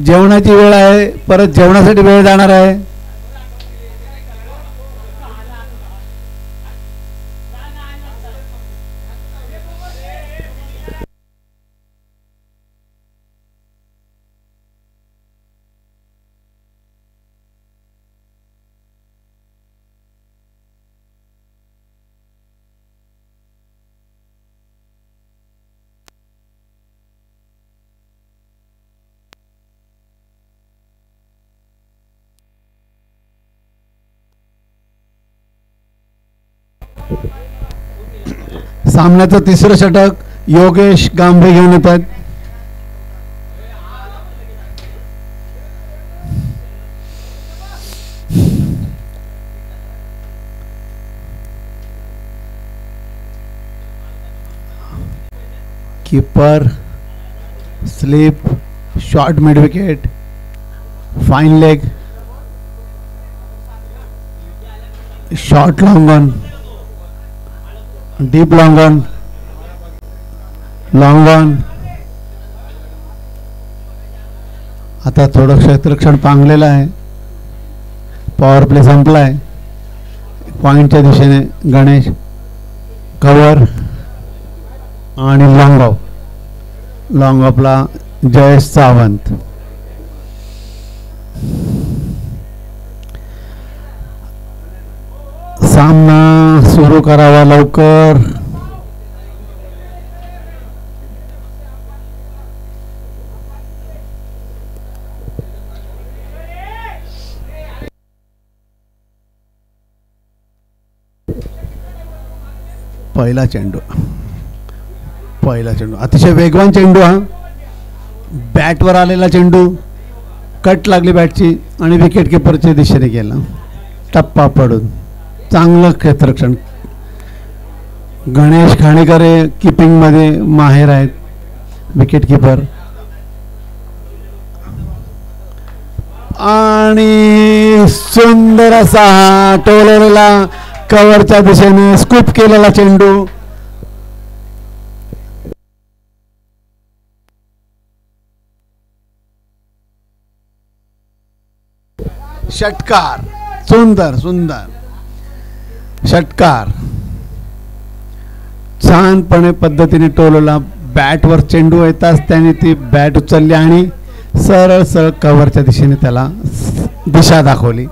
जेवणाची वेळ आहे. परत जेवणासाठी वेळ जाणार आहे. सामन्याचं तिसरं षटक योगेश गांभे घेऊन येतात. Keeper slip short mid wicket fine leg short long on deep long on. आता थोडं क्षेत्ररक्षण पांगलेलं आहे. पॉवर प्ले संपला आहे. पॉइंटच्या दिशेने गणेश कव्हर आणि लॉंग ऑफला जयेश सावंत. सामना सुरू करावा लवकर. पहिला चेंडू अतिशय वेगवान चेंडू हा. बॅटवर आलेला चेंडू कट लागली बॅटची आणि विकेट किपरच्या दिशेने गेला. टप्पा पडून चांगलं क्षेत्ररक्षण. गणेश खाणेकर किपिंगमध्ये माहेर आहेत, विकेट किपर. आणि सुंदर असा हा टोलवलेला कव्हरच्या दिशेने स्कूप केलेला चेंडू. षटकार. सुंदर षटकार. छानपणे पद्धतीने टोलवला. बॅटवर चेंडू येताच त्याने ती बॅट उचलली आणि सरळ कव्हरच्या दिशेने त्याला दिशा दाखवली.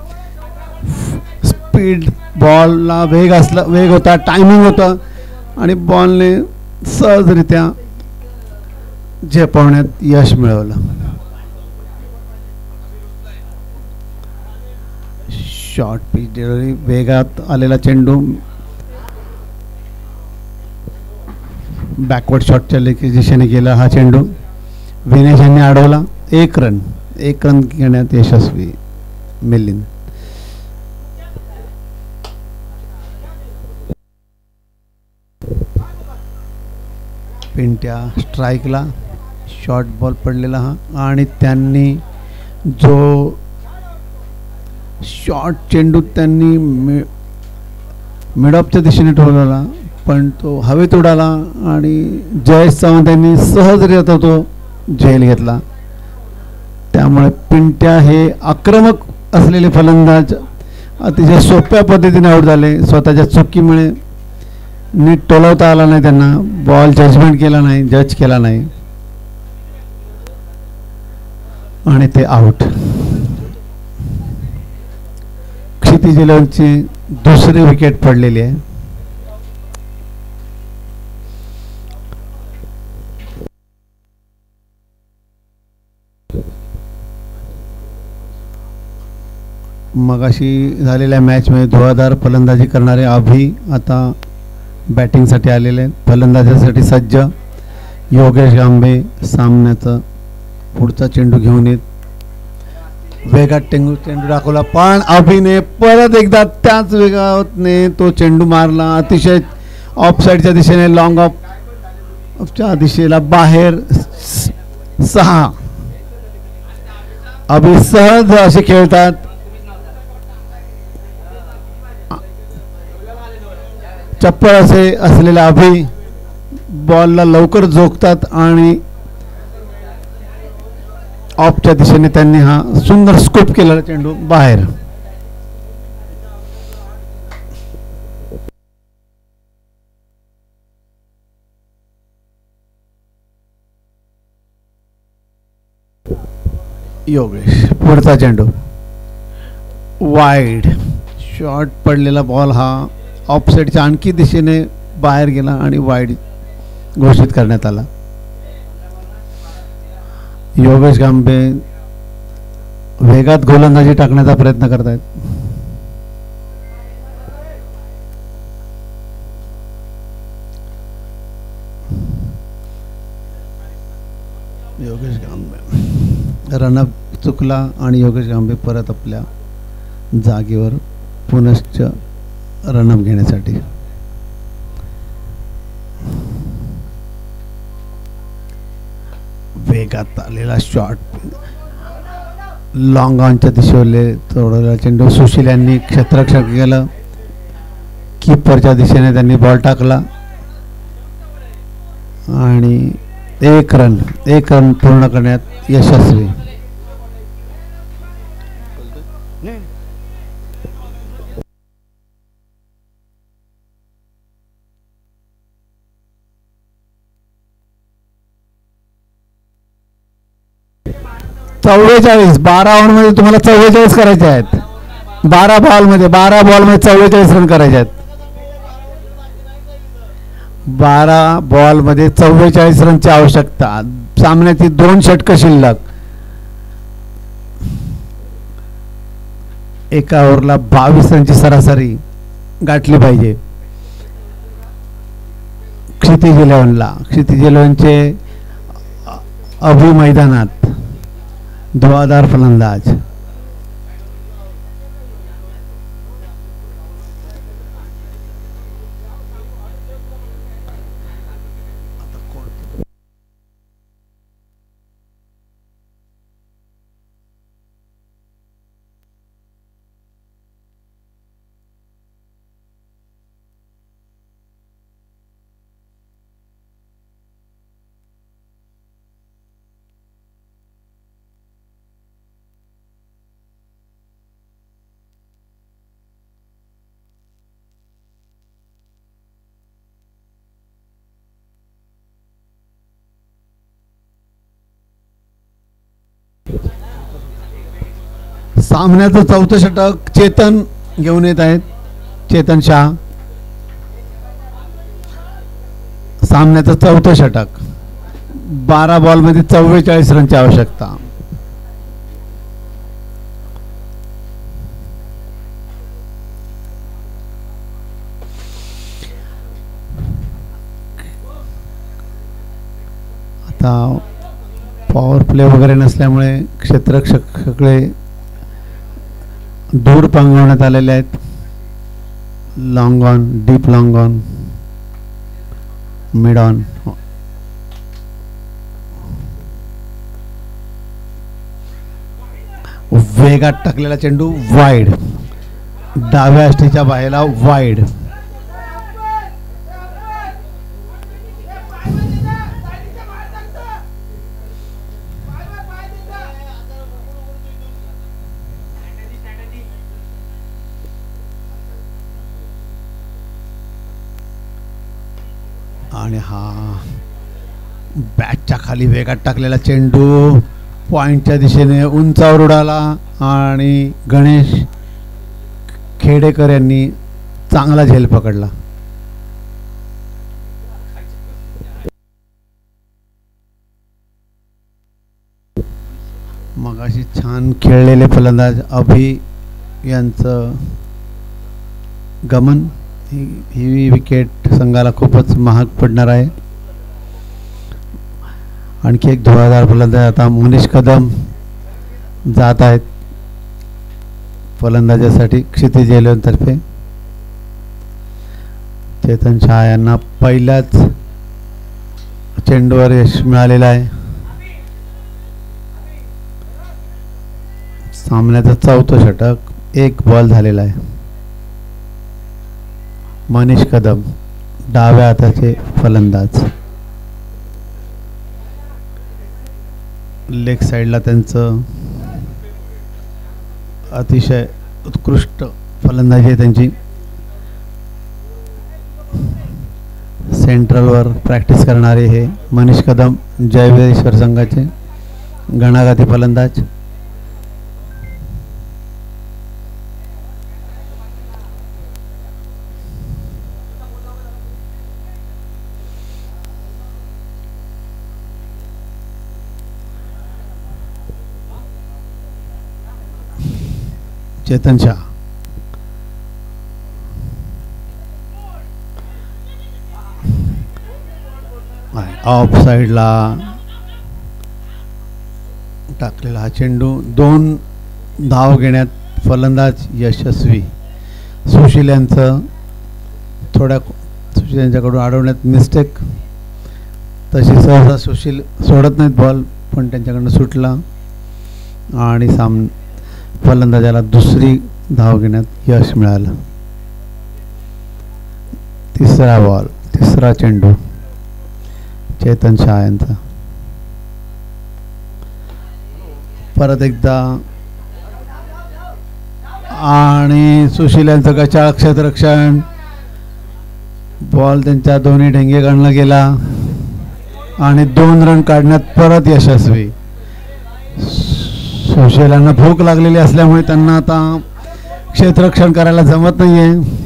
स्पीड, बॉलला वेग होता, टायमिंग होतं आणि बॉलने सहजरित्या झेपवण्यात यश मिळवलं. शॉर्ट पिच डिलिव्हरी, वेगात आलेला चेंडू बॅकवर्ड शॉटच्या दिशेने गेला. हा चेंडू विनेश यांनी अडवला. एक रन घेण्यात यशस्वी मिलिंद. पिंट्या स्ट्राईकला. शॉर्ट बॉल पडलेला हा आणि त्यांनी जो शॉर्ट चेंडू त्यांनी मिडऑफच्या दिशेने ठेवलेला पण तो हवेत उडाला आणि जयेश सावंत यांनी सहजरित्या तो झेल घेतला. त्यामुळे पिंट्या हे आक्रमक असलेले फलंदाज अतिशय सोप्या पद्धतीने आऊट झाले. स्वतःच्या चुकीमुळे नीट टोलवता आला नाही त्यांना. बॉल जज केला नाही आणि ते आऊट. क्षितिज 11ची दुसरी विकेट पडलेली आहे. मगाशी झालेल्या मॅचमध्ये धुवाधार फलंदाजी करणारे अभि आता बॅटिंगसाठी आलेले आहेत. फलंदाजीसाठी सज्ज योगेश गांबे सामन्याचा पुढचा चेंडू घेऊन येत. वेगात चेंडू दाखवला पण अभिने परत एकदा त्याच वेगाने तो चेंडू मारला. अतिशय ऑफसाईडच्या दिशेने, लॉंग ऑफच्या दिशेला बाहेर. 6. अभि सहज असे खेळतात. चप्पल असे असलेल्या अभि बॉलला लवकर झोकतात आणि ऑफच्या दिशेने त्यांनी हा सुंदर स्कूप केलेला चेंडू बाहेर. योगेश पुढचा चेंडू वाईड. शॉर्ट पडलेला बॉल हा ऑफसाईडच्या आणखी दिशेने बाहेर गेला आणि वाईड घोषित करण्यात आला. योगेश गांबे वेगात गोलंदाजी टाकण्याचा प्रयत्न करतायत. योगेश गांबे रनअप चुकला आणि योगेश गांबे परत आपल्या जागेवर पुनश्च रनअप घेण्यासाठी. वेगात आलेला शॉट लॉंग ऑनच्या दिशेने तोडलेला चेंडू सुशील यांनी क्षेत्ररक्षण केलं. कीपरच्या दिशेने त्यांनी बॉल टाकला आणि एक रन पूर्ण करण्यात यशस्वी. चव्वेचाळीस 12 ओव्हरमध्ये तुम्हाला 44 करायचे आहेत. 12 बॉलमध्ये 44 रन करायचे आहेत. 12 बॉलमध्ये 44 रनची आवश्यकता. सामन्याची 2 षटकं शिल्लक. एका ओव्हरला 22 रनची सरासरी गाठली पाहिजे. क्षितिज 11ला. क्षितिज 11चे अभि मैदानात धुवाधार फलंदाज. सामन्याचं चौथं षटक चेतन घेऊन येत आहेत. चेतन शाह. सामन्याचं चौथं षटक. 12 बॉलमध्ये 44 रनची आवश्यकता. आता पॉवर प्ले वगैरे नसल्यामुळे क्षेत्ररक्षक सगळे दूर पांगवण्यात आलेले आहेत. Long on, deep long on, mid on. वेगात टाकलेला चेंडू वाईड. डाव्या अष्टीच्या बाहेला वाईड. आणि हा बॅटच्या खाली वेगात टाकलेला चेंडू पॉइंटच्या दिशेने उंचावर उडाला आणि गणेश खेडेकर यांनी चांगला झेल पकडला. मगाशी छान खेळलेले फलंदाज अभि यांचं गमन. ही विकेट संघाला खूपच महाग पडणार आहे. आणखी एक धुवाधार फलंदाज आता मनीष कदम जात आहेत फलंदाजासाठी क्षितिज 11 तर्फे. चेतन शाह यांना पहिल्याच चेंडूवर यश मिळालेलं आहे. सामन्याचं चौथं षटक. 1 बॉल झालेला आहे. मनीष कदम डाव्या हाताचे फलंदाज. लेग साइडला त्यांचं अतिशय उत्कृष्ट फलंदाजी आहे त्यांची. सेंट्रलवर प्रॅक्टिस करणारे हे मनीष कदम जयवेश्वर संघाचे गणाघाती फलंदाज. चेतन शाह. ऑफ साइडला टाकलेला हा चेंडू. 2 धाव घेण्यात फलंदाज यशस्वी. सुशील यांचं सुशील यांच्याकडून अडवण्यात मिस्टेक. तशी सहसा सुशील सोडत नाहीत बॉल, पण त्यांच्याकडनं सुटला आणि फलंदाजाला दुसरी धाव घेण्यात यश मिळालं. तिसरा बॉल, तिसरा चेंडू चेतन शाह यांचा. परत एकदा आणि सुशील यांचं गचाळ क्षेत्ररक्षण. बॉल त्यांच्या दोन्ही ढेंगे गणला गेला आणि 2 रन काढण्यात परत यशस्वी. सुशीलांना भूक लागलेली असल्यामुळे त्यांना आता क्षेत्ररक्षण करायला जमत नाहीये.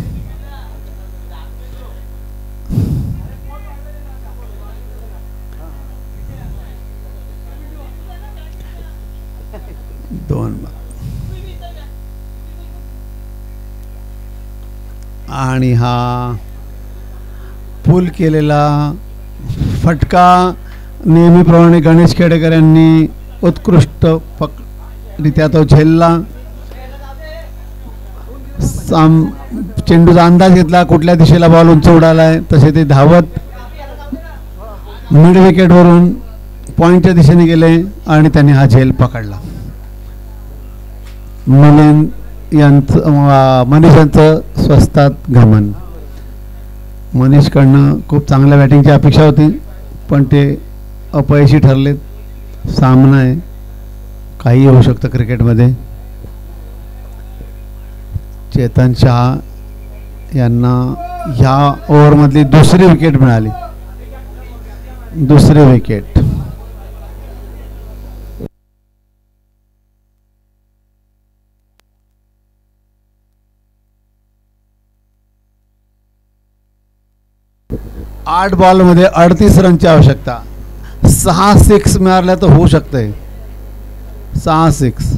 आणि हा पूल केलेला फटका नेहमीप्रमाणे गणेश खेडेकर यांनी उत्कृष्ट रित्या तो झेलला. चेंडूचा अंदाज घेतला कुठल्या दिशेला बॉल उंच उडालाय, तसे ते धावत मिड विकेटवरून पॉईंटच्या दिशेने गेले आणि त्यांनी हा झेल पकडला. मनीष यांचं स्वस्तात गमन. मनीषकडनं खूप चांगल्या बॅटिंगची अपेक्षा होती पण ते अपयशी ठरलेत. सामना आहे, काही होऊ शकतं क्रिकेटमध्ये. चेतन शहा यांना ह्या ओव्हरमधली दुसरी विकेट मिळाली. दुसरी विकेट. आठ बॉलमध्ये 38 रनची आवश्यकता. 6 सिक्स मारल्या तर होऊ शकतंय. 6 सिक्स.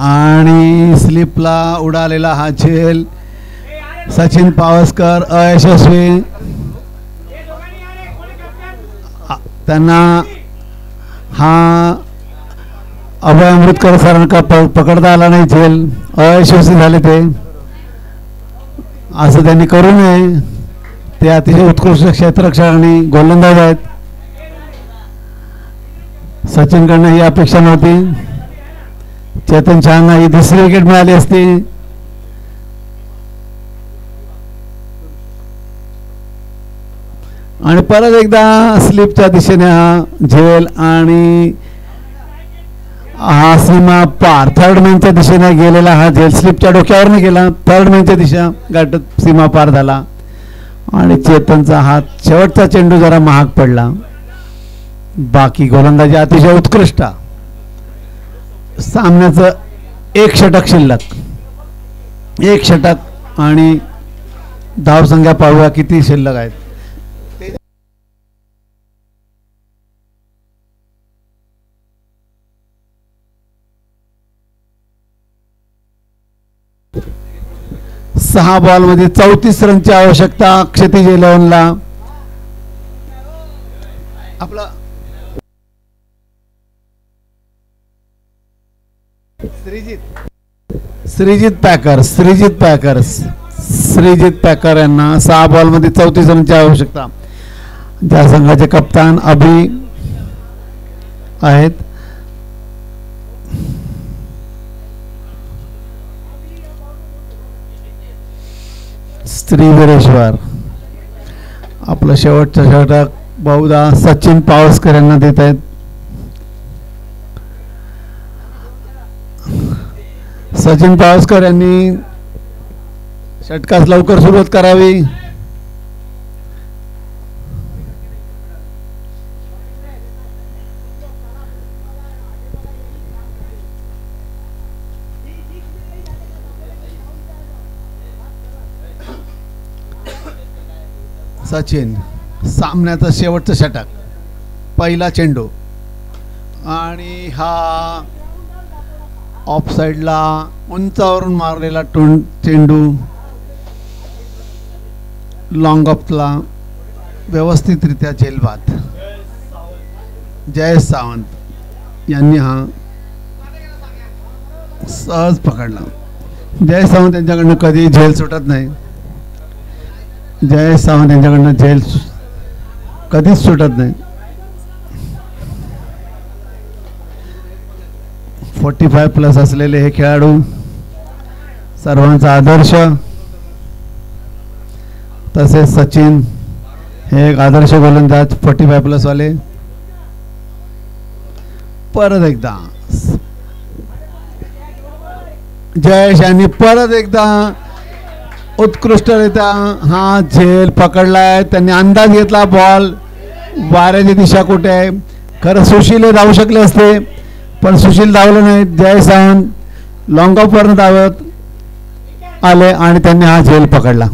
आणि स्लिपला उडालेला हा झेल सचिन पावसकर अयशस्वी. त्यांना हा अभय अमृतकर सरांना पकडता आला नाही. झेल अयशस्वी झाले ते. असं त्यांनी करू नये. ते अतिशय उत्कृष्ट क्षेत्ररक्षक आणि गोलंदाज आहेत. सचिनकडनं ही अपेक्षा नव्हती. चेतन शहाना ही दुसरी विकेट मिळाली असती. आणि परत एकदा स्लिपच्या दिशेने हा झेल आणि हा सीमा पार. थर्ड मॅनच्या दिशेने गेलेला हा झेल स्लिपच्या डोक्यावरने गेला. थर्ड मॅनच्या दिशा गाठत सीमा पार झाला आणि चेतनचा हात शेवटचा चेंडू जरा महाग पडला. बाकी गोलंदाजी अतिशय उत्कृष्ट. सामन्याचं एक षटक शिल्लक. एक षटक आणि धावसंख्या पाहूया किती शिल्लक आहेत. सहा बॉलमध्ये 34 रनची आवश्यकता क्षितिज 11ला. आपला श्रीजित पॅकर यांना 6 बॉलमध्ये 34 रनची आवश्यकता. ज्या संघाचे कप्तान अभि आहेत. श्रीवीरेश्वर. आपलं शेवटचं षटक बहुधा सचिन पावसकर यांना देत आहेत. सचिन पावसकर यांनी षटकास लवकर सुरुवात करावी. सचिन. सामन्याचं शेवटचं षटक. पहिला चेंडू आणि हा ऑफ साइडला उंचावरून मारलेला चेंडू लॉंग ऑफला व्यवस्थितरित्या झेलबाद. जयेश सावंत यांनी हा सहज पकडला. जयेश सावंत यांच्याकडनं कधी झेल सुटत नाही. जयेश सावंत यांच्याकडनं झेल कधीच सुटत नाही. 45+ असलेले हे खेळाडू सर्वांचा आदर्श. तसेच सचिन हे एक आदर्श गोलंदाज 45+ वाले. परत एकदा जयेश यांनी परत एकदा उत्कृष्टरित्या हा झेल पकडलाय. त्यांनी अंदाज घेतला बॉल वाऱ्याची दिशा कुठे आहे. खरं सुशील हे धावू शकले असते, पण सुशील धावलं नाही. जय सावंत लॉंग ऑफवरनं धावत आले आणि त्यांनी हा झेल पकडला.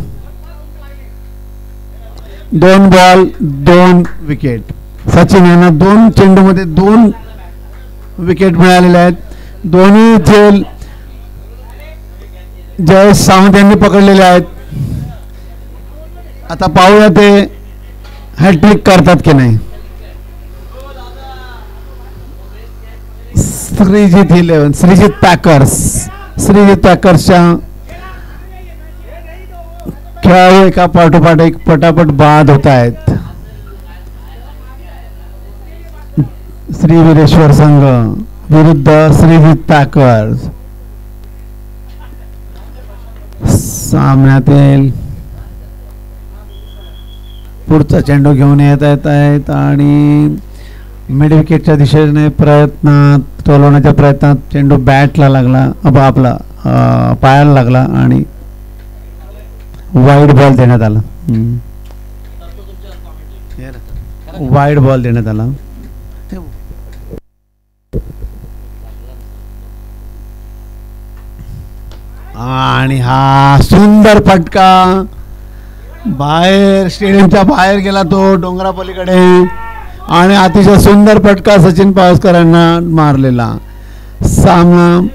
2 बॉल 2 विकेट. सचिन यांना 2 चेंडूमध्ये 2 विकेट मिळालेले आहेत. दोन्ही झेल जय सावंत यांनी पकडलेले आहेत. आता पाहूया ते हॅट्रिक करतात की नाही. श्रीजित पॅकर्सच्या खेळाडू एका पाठोपाठ एक पटापट बाद होत आहेत. श्री वीरेश्वर संघ विरुद्ध श्रीजित पॅकर्स. सामन्यातील पुढचा चेंडू घेऊन येत आहेत आणि मिड विकेटच्या दिशेने टोलवण्याच्या प्रयत्नात चेंडू बॅटला लागला, आपला पायाला लागला आणि वाईड बॉल देण्यात आला. वाईड बॉल देण्यात आला. आणि हा सुंदर फटका बाहेर, स्टेडियमच्या बाहेर गेला तो डोंगरापलीकडे. आणि अतिशय सुंदर फटका सचिन पावसकर यांना मारलेला. सामना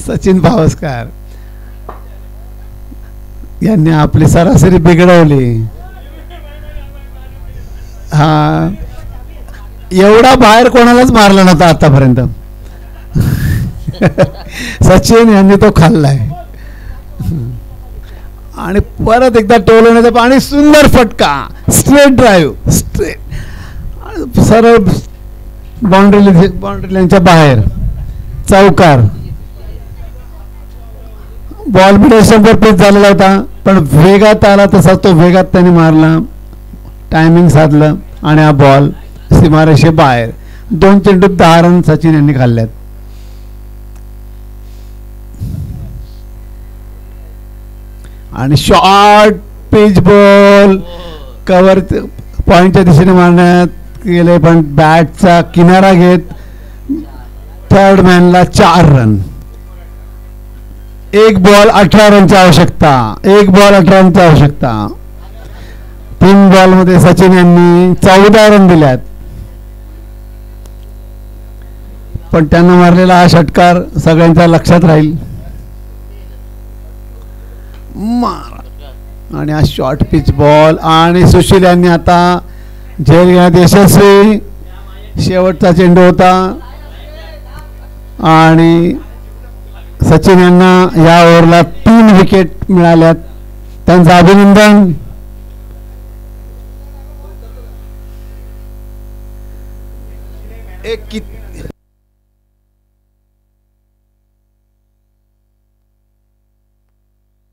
सचिन पावसकर यांनी आपली सरासरी बिघडवली. हा एवढा बाहेर कोणालाच मारला नव्हता आतापर्यंत. सचिन यांनी तो खाल्लाय. आणि परत एकदा टोलवण्याचा आणि सुंदर फटका, स्ट्रेट ड्राईव्ह, स्ट्रेट सरळ बाउंड्री लाईनच्या बाहेर चौकार. बॉल मिडेशनवर पिच झालेला होता, पण वेगात आला तसा तो वेगात त्याने मारला, टायमिंग साधलं आणि हा बॉल सीमारेषे बाहेर. 2 चेंडूत 10 रन सचिन यांनी खाल्ल्यात. आणि शॉर्ट पिच बॉल कव्हर पॉइंटच्या दिशेने मारण्यात गेले, पण बॅटचा किनारा घेत थर्ड मॅनला 4 रन. 1 बॉल 18 रनची आवश्यकता. 1 बॉल 18 रनची आवश्यकता. 3 बॉलमध्ये सचिन यांनी 14 रन दिल्यात, पण त्यांना मारलेला हा षटकार सगळ्यांच्या लक्षात राहील. आणि हा शॉर्ट पिच बॉल आणि सुशील यांनी आता झेल घेण्यात यशस्वी. शेवटचा चेंडू होता आणि सचिन यांना या ओव्हरला 3 विकेट मिळाल्यात. त्यांचं अभिनंदन. एक किती